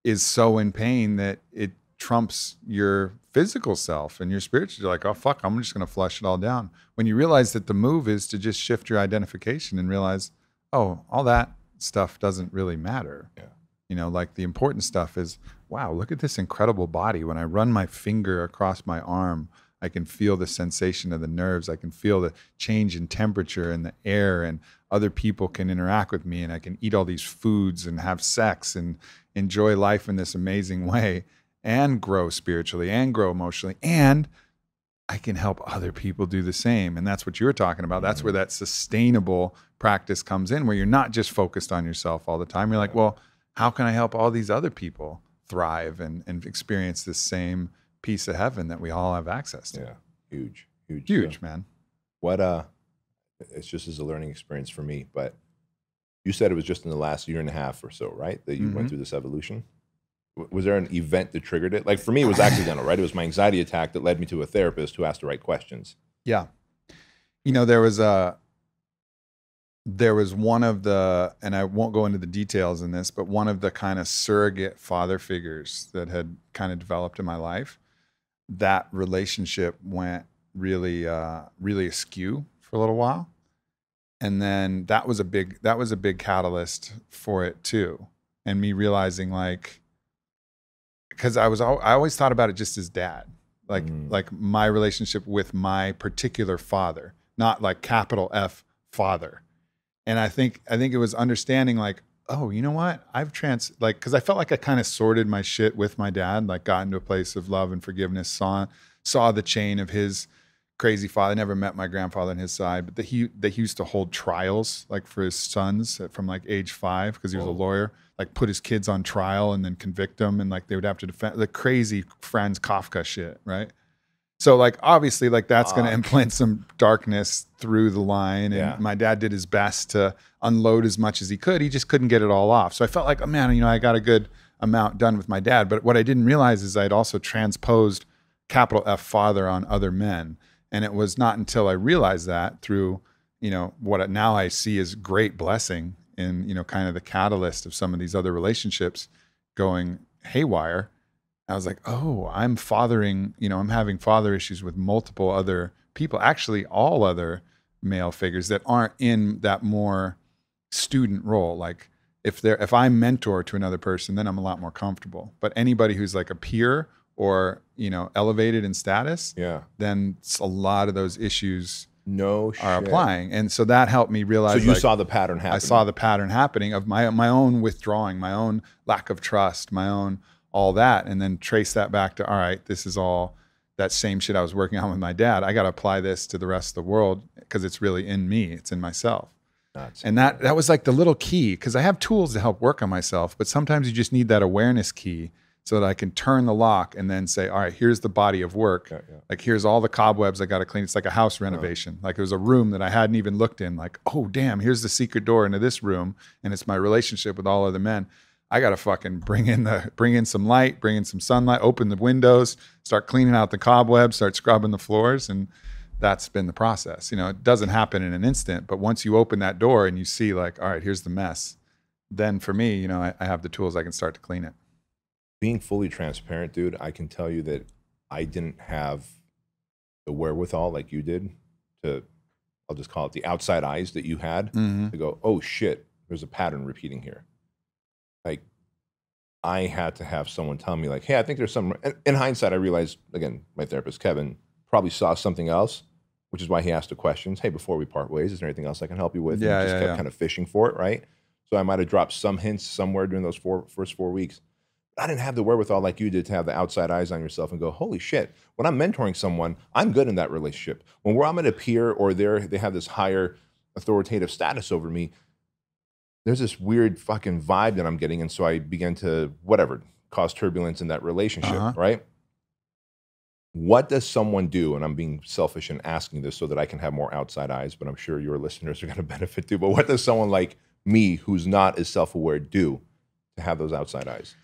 is so in pain that it trumps your physical self, and your spiritual. You're like, oh, fuck, I'm just going to flush it all down. When you realize that the move is to just shift your identification and realize, oh, all that stuff doesn't really matter. Yeah. You know, like the important stuff is, wow, look at this incredible body. When I run my finger across my arm, I can feel the sensation of the nerves. I can feel the change in temperature in the air, and other people can interact with me, and I can eat all these foods and have sex and enjoy life in this amazing way and grow spiritually and grow emotionally. And I can help other people do the same. And that's what you were talking about. That's where that sustainable practice comes in, where you're not just focused on yourself all the time. You're like, well, how can I help all these other people thrive and experience this same piece of heaven that we all have access to? Yeah. Huge, Huge, man. What, it's just as a learning experience for me, but you said it was just in the last year and a half or so, right? That you went through this evolution. Was there an event that triggered it? Like for me, it was accidental, right? It was my anxiety attack that led me to a therapist who asked the right questions. Yeah. You know, there was one of the, and I won't go into the details in this, but one of the kind of surrogate father figures that had kind of developed in my life, that relationship went really, really askew for a little while. And then that was a big catalyst for it too. And me realizing, like, because I always thought about it just as dad, like my relationship with my particular father, not like capital F father. And I think it was understanding, like, oh, you know what? Because I felt like I kind of sorted my shit with my dad, like got into a place of love and forgiveness, saw the chain of his crazy father. I never met my grandfather on his side, but he used to hold trials like for his sons from like age 5, because he was a lawyer, like put his kids on trial and then convict them, and like they would have to defend, the crazy Franz Kafka shit, right? So like obviously like that's going to implant some darkness through the line, and my dad did his best to unload as much as he could. He just couldn't get it all off. So I felt like, oh man, you know, I got a good amount done with my dad. But what I didn't realize is I'd also transposed capital F father on other men. And it was not until I realized that through, you know, what now I see as great blessing in, you know, kind of the catalyst of some of these other relationships going haywire. I was like, oh, I'm fathering, you know, I'm having father issues with multiple other people, actually all other male figures that aren't in that more student role. Like if I'm mentor to another person, then I'm a lot more comfortable. But anybody who's like a peer or, you know, elevated in status, then a lot of those issues are applying. And so that helped me realize. So you saw the pattern happening. I saw the pattern happening of my own withdrawing, my own lack of trust, my own all that, and then trace that back to, all right, this is all that same shit I was working on with my dad. I got to apply this to the rest of the world because it's really in me. It's in myself. And that was like the little key, because I have tools to help work on myself, but sometimes you just need that awareness key so that I can turn the lock and then say, all right, here's the body of work. Like, here's all the cobwebs I got to clean. It's like a house renovation. Like, it was a room that I hadn't even looked in. Like, oh, damn, here's the secret door into this room. And it's my relationship with all other men. I got to fucking bring in some light, bring in some sunlight, open the windows, start cleaning out the cobwebs, start scrubbing the floors. And that's been the process. You know, it doesn't happen in an instant, but once you open that door and you see, like, all right, here's the mess, then for me, you know, I have the tools, I can start to clean it. Being fully transparent, dude, I can tell you that I didn't have the wherewithal like you did to, I'll just call it the outside eyes that you had to go, oh shit, there's a pattern repeating here. Like, I had to have someone tell me, like, hey, I think there's some. In hindsight, I realized, again, my therapist, Kevin, probably saw something else, which is why he asked the questions. Hey, before we part ways, is there anything else I can help you with? And he just kept kind of fishing for it, right? So I might have dropped some hints somewhere during those first 4 weeks. But I didn't have the wherewithal like you did to have the outside eyes on yourself and go, holy shit, when I'm mentoring someone, I'm good in that relationship. When I'm at a peer or they have this higher authoritative status over me, there's this weird fucking vibe that I'm getting. And so I began to, cause turbulence in that relationship, right? What does someone do? And I'm being selfish and asking this so that I can have more outside eyes, but I'm sure your listeners are going to benefit too. But what does someone like me, who's not as self-aware, do to have those outside eyes?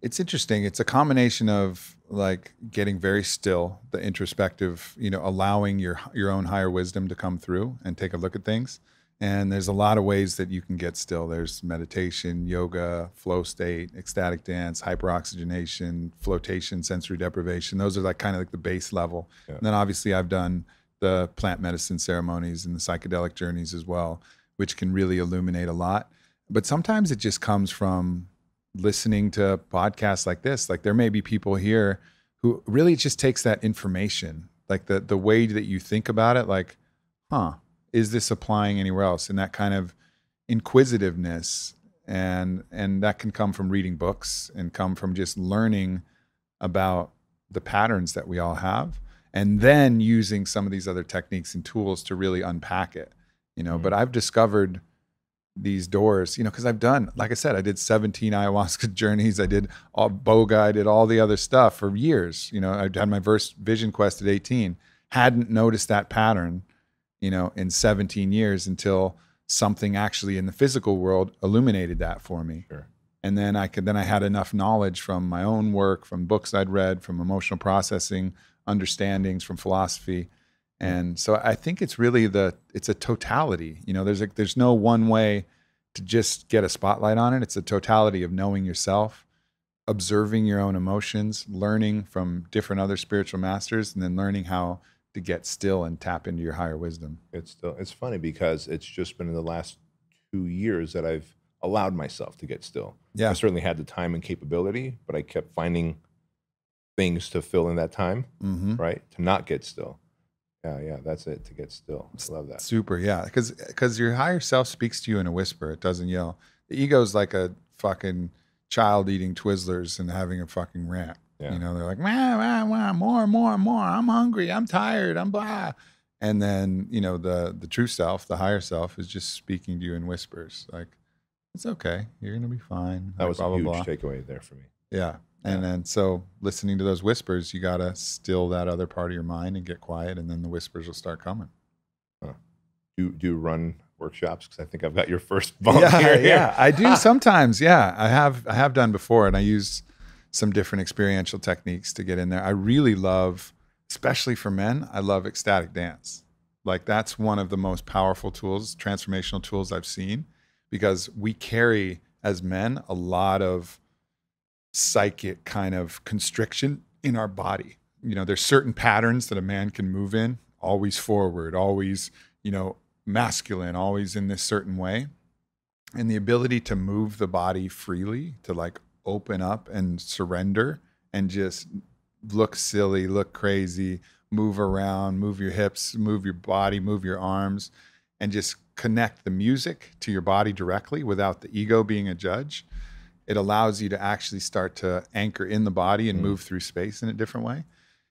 It's interesting. It's a combination of like getting very still, the introspective, allowing your own higher wisdom to come through and take a look at things. And there's a lot of ways that you can get still. There's meditation, yoga, flow state, ecstatic dance, hyperoxygenation, flotation, sensory deprivation. Those are like kind of like the base level. Yeah. And then obviously I've done the plant medicine ceremonies and the psychedelic journeys as well, which can really illuminate a lot. But sometimes it just comes from listening to podcasts like this. Like there may be people here who really just takes that information, like the way that you think about it, like, is this applying anywhere else? And that kind of inquisitiveness, and that can come from reading books and come from just learning about the patterns that we all have, and then using some of these other techniques and tools to really unpack it, But I've discovered these doors, because I've done, like I said, I did 17 ayahuasca journeys. I did all boga. I did all the other stuff for years. I had my first vision quest at 18, hadn't noticed that pattern in 17 years until something actually in the physical world illuminated that for me. Sure. And then I had enough knowledge from my own work, from books I'd read, from emotional processing, understandings from philosophy. And so I think it's really it's a totality. There's no one way to just get a spotlight on it. It's a totality of knowing yourself, observing your own emotions, learning from different other spiritual masters, and then learning how to get still and tap into your higher wisdom. It's funny because it's just been in the last 2 years that I've allowed myself to get still. Yeah. I certainly had the time and capability, but I kept finding things to fill in that time, right? To not get still. Yeah, that's it, to get still. I love that. Super, yeah, because your higher self speaks to you in a whisper. It doesn't yell. The ego's like a fucking child eating Twizzlers and having a fucking rant. Yeah. They're like, wah, wah, wah, more. I'm hungry. I'm tired. I'm blah. And then, the true self, the higher self, is just speaking to you in whispers. Like, it's okay. You're going to be fine. That was a huge takeaway there for me. Yeah. And then so listening to those whispers, you got to still that other part of your mind and get quiet. And then the whispers will start coming. Do you run workshops? Because I think I've got your first volunteer here. Yeah, I do sometimes. Yeah, I have done before. And I use some different experiential techniques to get in there. I really love, especially for men, I love ecstatic dance. Like that's one of the most powerful tools, transformational tools I've seen, because we carry as men a lot of psychic kind of constriction in our body. There's certain patterns that a man can move in, always forward, always, masculine, always in this certain way. And the ability to move the body freely, to like open up and surrender and just look silly, look crazy, move around, move your hips, move your body, move your arms, and just connect the music to your body directly without the ego being a judge. It allows you to actually start to anchor in the body and move through space in a different way.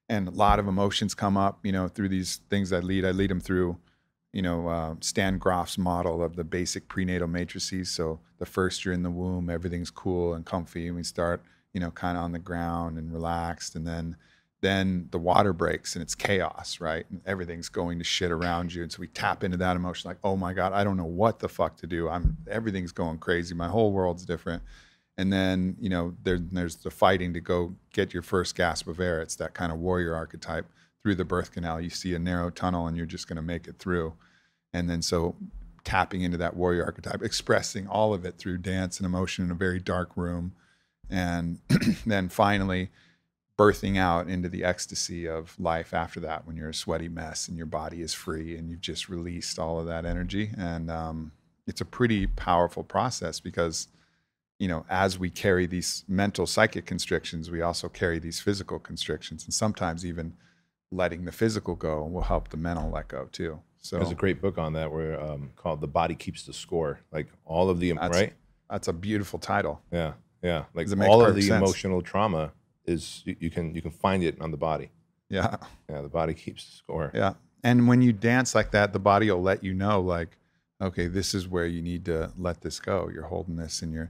And a lot of emotions come up, through these things I lead them through, Stan Grof's model of the basic prenatal matrices. So the first you're in the womb, everything's cool and comfy, and we start, kind of on the ground and relaxed. And then the water breaks and it's chaos, right? And everything's going to shit around you. And so we tap into that emotion like, oh my God, I don't know what the fuck to do. Everything's going crazy. My whole world's different. And then, there's the fighting to go get your first gasp of air. It's that kind of warrior archetype. Through the birth canal, you see a narrow tunnel and you're just going to make it through. And then so tapping into that warrior archetype, expressing all of it through dance and emotion in a very dark room. And then finally birthing out into the ecstasy of life after that, when you're a sweaty mess and your body is free and you've just released all of that energy. And it's a pretty powerful process because, you know, as we carry these mental psychic constrictions, we also carry these physical constrictions. And sometimes even letting the physical go will help the mental let go too. So there's a great book on that where called The Body Keeps the Score. Like all of the, right? That's a beautiful title. Yeah. Yeah. Like it makes all of the sense. Emotional trauma is, you can find it on the body. Yeah. Yeah. The body keeps the score. Yeah. And when you dance like that, the body will let you know, like, okay, this is where you need to let this go. You're holding this in your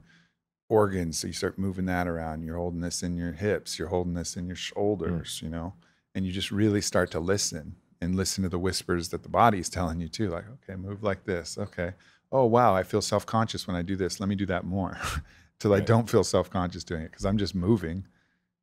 organs. So you start moving that around. You're holding this in your hips. You're holding this in your shoulders, you know, and you just really start to listen and listen to the whispers that the body is telling you too. Like, okay, move like this. Okay. Oh, wow. I feel self-conscious when I do this. Let me do that more till I don't feel self-conscious doing it. Cause I'm just moving.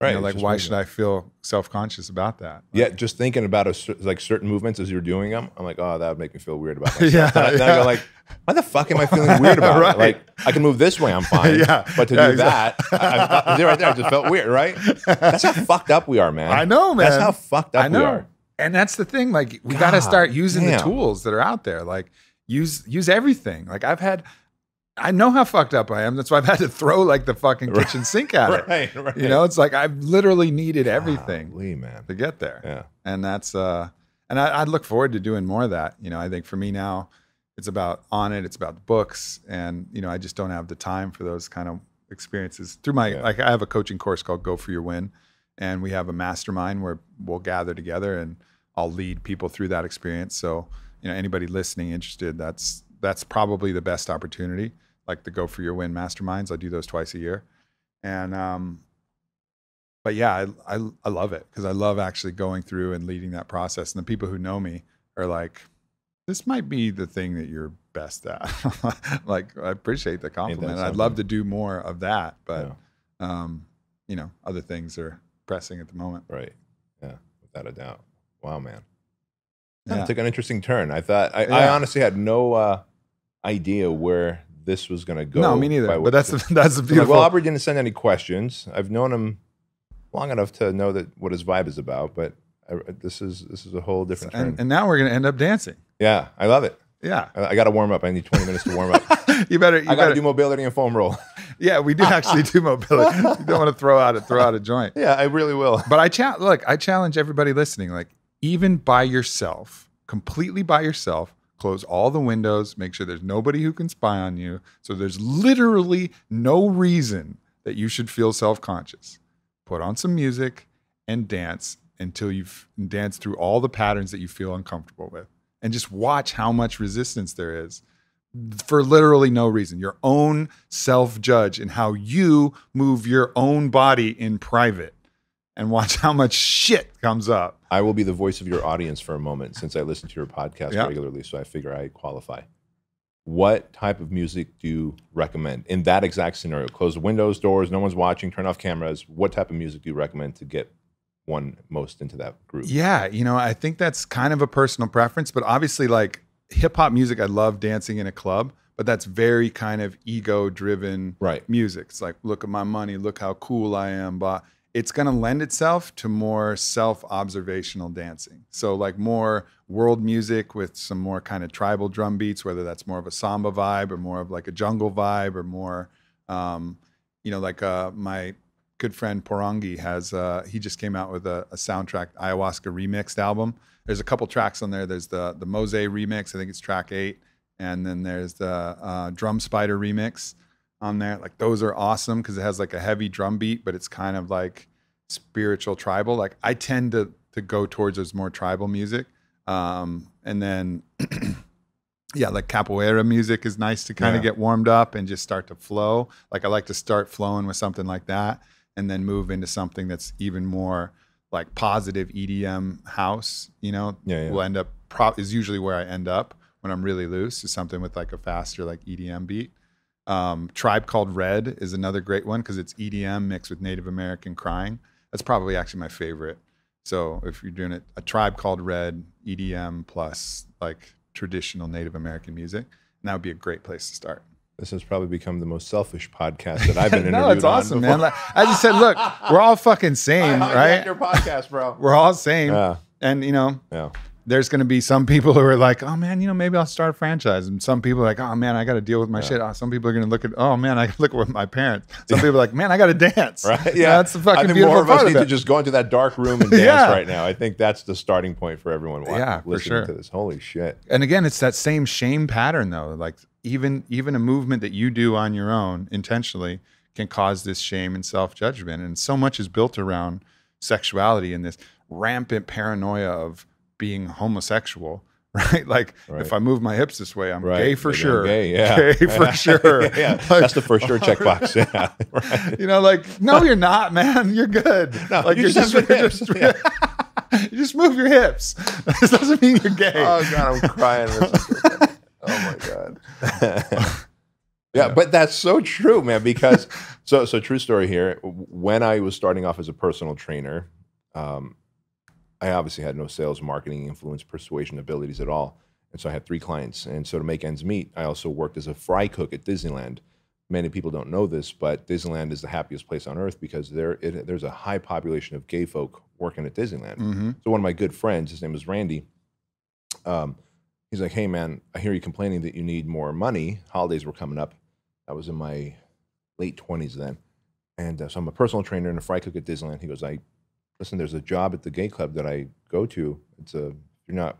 Right. You know, like, why should I feel self-conscious about that? Like, yeah. Just thinking about like certain movements as you're doing them, I'm like, oh, that would make me feel weird about myself. Then I go like, why the fuck am I feeling weird about it? Like, I can move this way, I'm fine. But to do that, right there, I just felt weird, right? That's how fucked up we are, man. I know, man. That's how fucked up we are. And that's the thing. Like, we got to start using the tools that are out there. Like, use everything. Like, I know how fucked up I am. That's why I've had to throw like the fucking kitchen sink at it. Right. You know, it's like I've literally needed everything man. to get there. Yeah. And that's and I look forward to doing more of that. You know, I think for me now, it's about it's about the books, and you know, I just don't have the time for those kind of experiences. Through my like, I have a coaching course called Go For Your Win, and we have a mastermind where we'll gather together and I'll lead people through that experience. So, you know, anybody listening interested, that's probably the best opportunity. Like the Go For Your Win masterminds. I do those twice a year. And, but yeah, I love it because I love actually going through and leading that process. And the people who know me are like, this might be the thing that you're best at. Like, I appreciate the compliment. I'd love to do more of that, but, you know, other things are pressing at the moment. Right. Yeah. Without a doubt. Wow, man. It took an interesting turn. I honestly had no idea where this was going to go. No, me neither. But that's the beautiful. Like, well, Aubrey didn't send any questions. I've known him long enough to know what his vibe is about. But this is a whole different turn. And now we're going to end up dancing. Yeah, I love it. Yeah, I got to warm up. I need 20 minutes to warm up. You better. I got to do mobility and foam roll. Yeah, we do actually do mobility. You don't want to throw out a joint. Yeah, I really will. But I challenge everybody listening. Like, even by yourself, completely by yourself. Close all the windows, make sure there's nobody who can spy on you. So there's literally no reason that you should feel self-conscious. Put on some music and dance until you've danced through all the patterns that you feel uncomfortable with. And just watch how much resistance there is for literally no reason. Your own self-judge and how you move your own body in private. And watch how much shit comes up. I will be the voice of your audience for a moment since I listen to your podcast regularly, so I figure I qualify. What type of music do you recommend in that exact scenario? Close the windows, doors, no one's watching, turn off cameras. What type of music do you recommend to get one most into that group? Yeah, you know, I think that's kind of a personal preference, but obviously like hip hop music, I love dancing in a club, but that's very kind of ego-driven music. It's like, look at my money, look how cool I am, but it's going to lend itself to more self-observational dancing. So like more world music with some more kind of tribal drum beats, whether that's more of a samba vibe or more of like a jungle vibe or more, you know, like my good friend Porangi has, he just came out with a soundtrack ayahuasca remixed album. There's a couple tracks on there. There's the Mose remix. I think it's track 8. And then there's the Drum Spider remix on there. Like those are awesome because it has like a heavy drum beat, but it's kind of like spiritual tribal. Like I tend to go towards those more tribal music. And then yeah, like capoeira music is nice to kind of get warmed up and just start to flow. Like I like to start flowing with something like that and then move into something that's even more like positive EDM house, you know, will end up is usually where I end up when I'm really loose, is something with like a faster like EDM beat. Tribe Called Red is another great one because it's EDM mixed with Native American crying. That's probably actually my favorite. So if you're doing it, a Tribe Called Red, EDM plus like traditional Native American music, and that would be a great place to start. This has probably become the most selfish podcast that I've been interviewed No, it's awesome, man. Like, I just said, look, we're all fucking same, right? Your podcast, bro. We're all same. Yeah. And you know, there's going to be some people who are like, oh man, maybe I'll start a franchise. And some people are like, oh man, I got to deal with my shit. Some people are going to look at, oh man, I got to look with my parents. Some people are like, man, I got to dance. Right? Yeah. That's the fucking I think beautiful more of us part need of to it. just go into that dark room and dance right now. I think that's the starting point for everyone listening to this. Holy shit. And again, it's that same shame pattern though. Like even a movement that you do on your own intentionally can cause this shame and self-judgment. And so much is built around sexuality and this rampant paranoia of being homosexual, right? Like if I move my hips this way, I'm gay for sure. Gay for sure. Yeah. Like, that's the for sure checkbox. Yeah. Right. Like, no, you're not, man. You're good. No, like you just you just move your hips. This doesn't mean you're gay. Oh God, I'm crying. Oh my God. Yeah, but that's so true, man, because so true story here. When I was starting off as a personal trainer, I obviously had no sales, marketing, influence, persuasion abilities at all. And so I had 3 clients. And so to make ends meet, I also worked as a fry cook at Disneyland. Many people don't know this, but Disneyland is the happiest place on earth because there's a high population of gay folk working at Disneyland. Mm-hmm. So one of my good friends, his name is Randy, he's like, hey man, I hear you complaining that you need more money. Holidays were coming up. I was in my late 20s then. And so I'm a personal trainer and a fry cook at Disneyland. He goes, listen, there's a job at the gay club that I go to. You're not,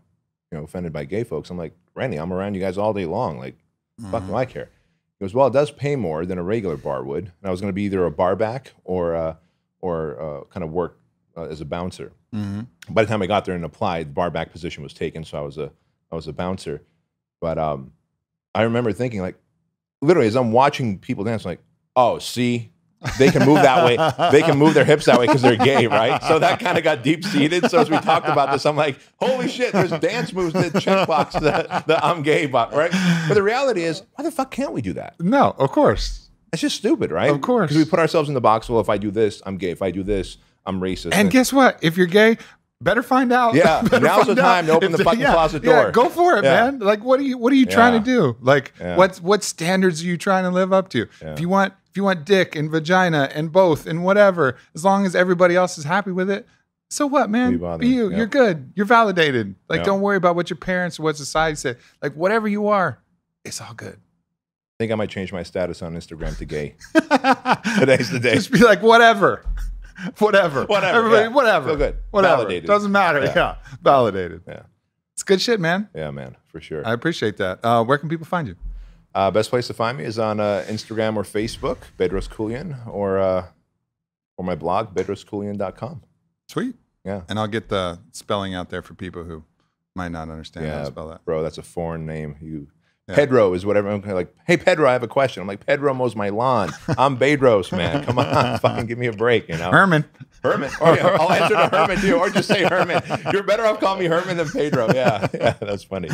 offended by gay folks. I'm like, Randy, I'm around you guys all day long. Like, fuck do I care? He goes, well, it does pay more than a regular bar would. And I was going to be either a bar back or kind of work as a bouncer. Mm-hmm. By the time I got there and applied, the bar back position was taken, so I was a bouncer. But I remember thinking, like, literally as I'm watching people dance, I'm like, oh, see. They can move that way. They can move their hips that way because they're gay, right? So that kind of got deep-seated. So as we talked about this, I'm like, holy shit, there's dance moves that checkbox the I'm gay box, right? But the reality is, why the fuck can't we do that? No, of course. It's just stupid, right? Of course. Because we put ourselves in the box, well, if I do this, I'm gay. If I do this, I'm racist. And guess what? If you're gay, better find out. Yeah, now's the time to open the fucking closet door. Yeah, go for it, man. Like, what are you trying to do? Like, what standards are you trying to live up to? Yeah. If you want dick and vagina and both and whatever, as long as everybody else is happy with it, so what, man? Be you. You're good. You're validated. Like, don't worry about what your parents or what society said. Like, whatever you are, it's all good. I think I might change my status on Instagram to gay. Today's the day. Just be like, whatever. Everybody, whatever. Feel good. Whatever. Validated. Doesn't matter. Yeah. Validated. Yeah. It's good shit, man. Yeah, man, for sure. I appreciate that. Where can people find you? Best place to find me is on Instagram or Facebook, Bedros Keuilian, or my blog, bedroskeuilian.com. Sweet. Yeah. And I'll get the spelling out there for people who might not understand how to spell that. Bro, that's a foreign name. Pedro is whatever. I'm like, hey, Pedro, I have a question. I'm like, Pedro mows my lawn. I'm Bedros, man. Come on, fucking give me a break, Herman. Oh, yeah. I'll answer to Herman, too, or just say Herman. You're better off calling me Herman than Pedro. Yeah, that's funny.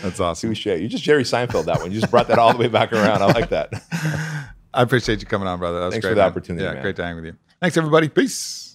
That's awesome. Touche. You just Jerry Seinfeld that one. You just brought that all the way back around. I like that. I appreciate you coming on, brother. That was Thanks great, for the man. opportunity, Yeah, man. great to hang with you. Thanks, everybody. Peace.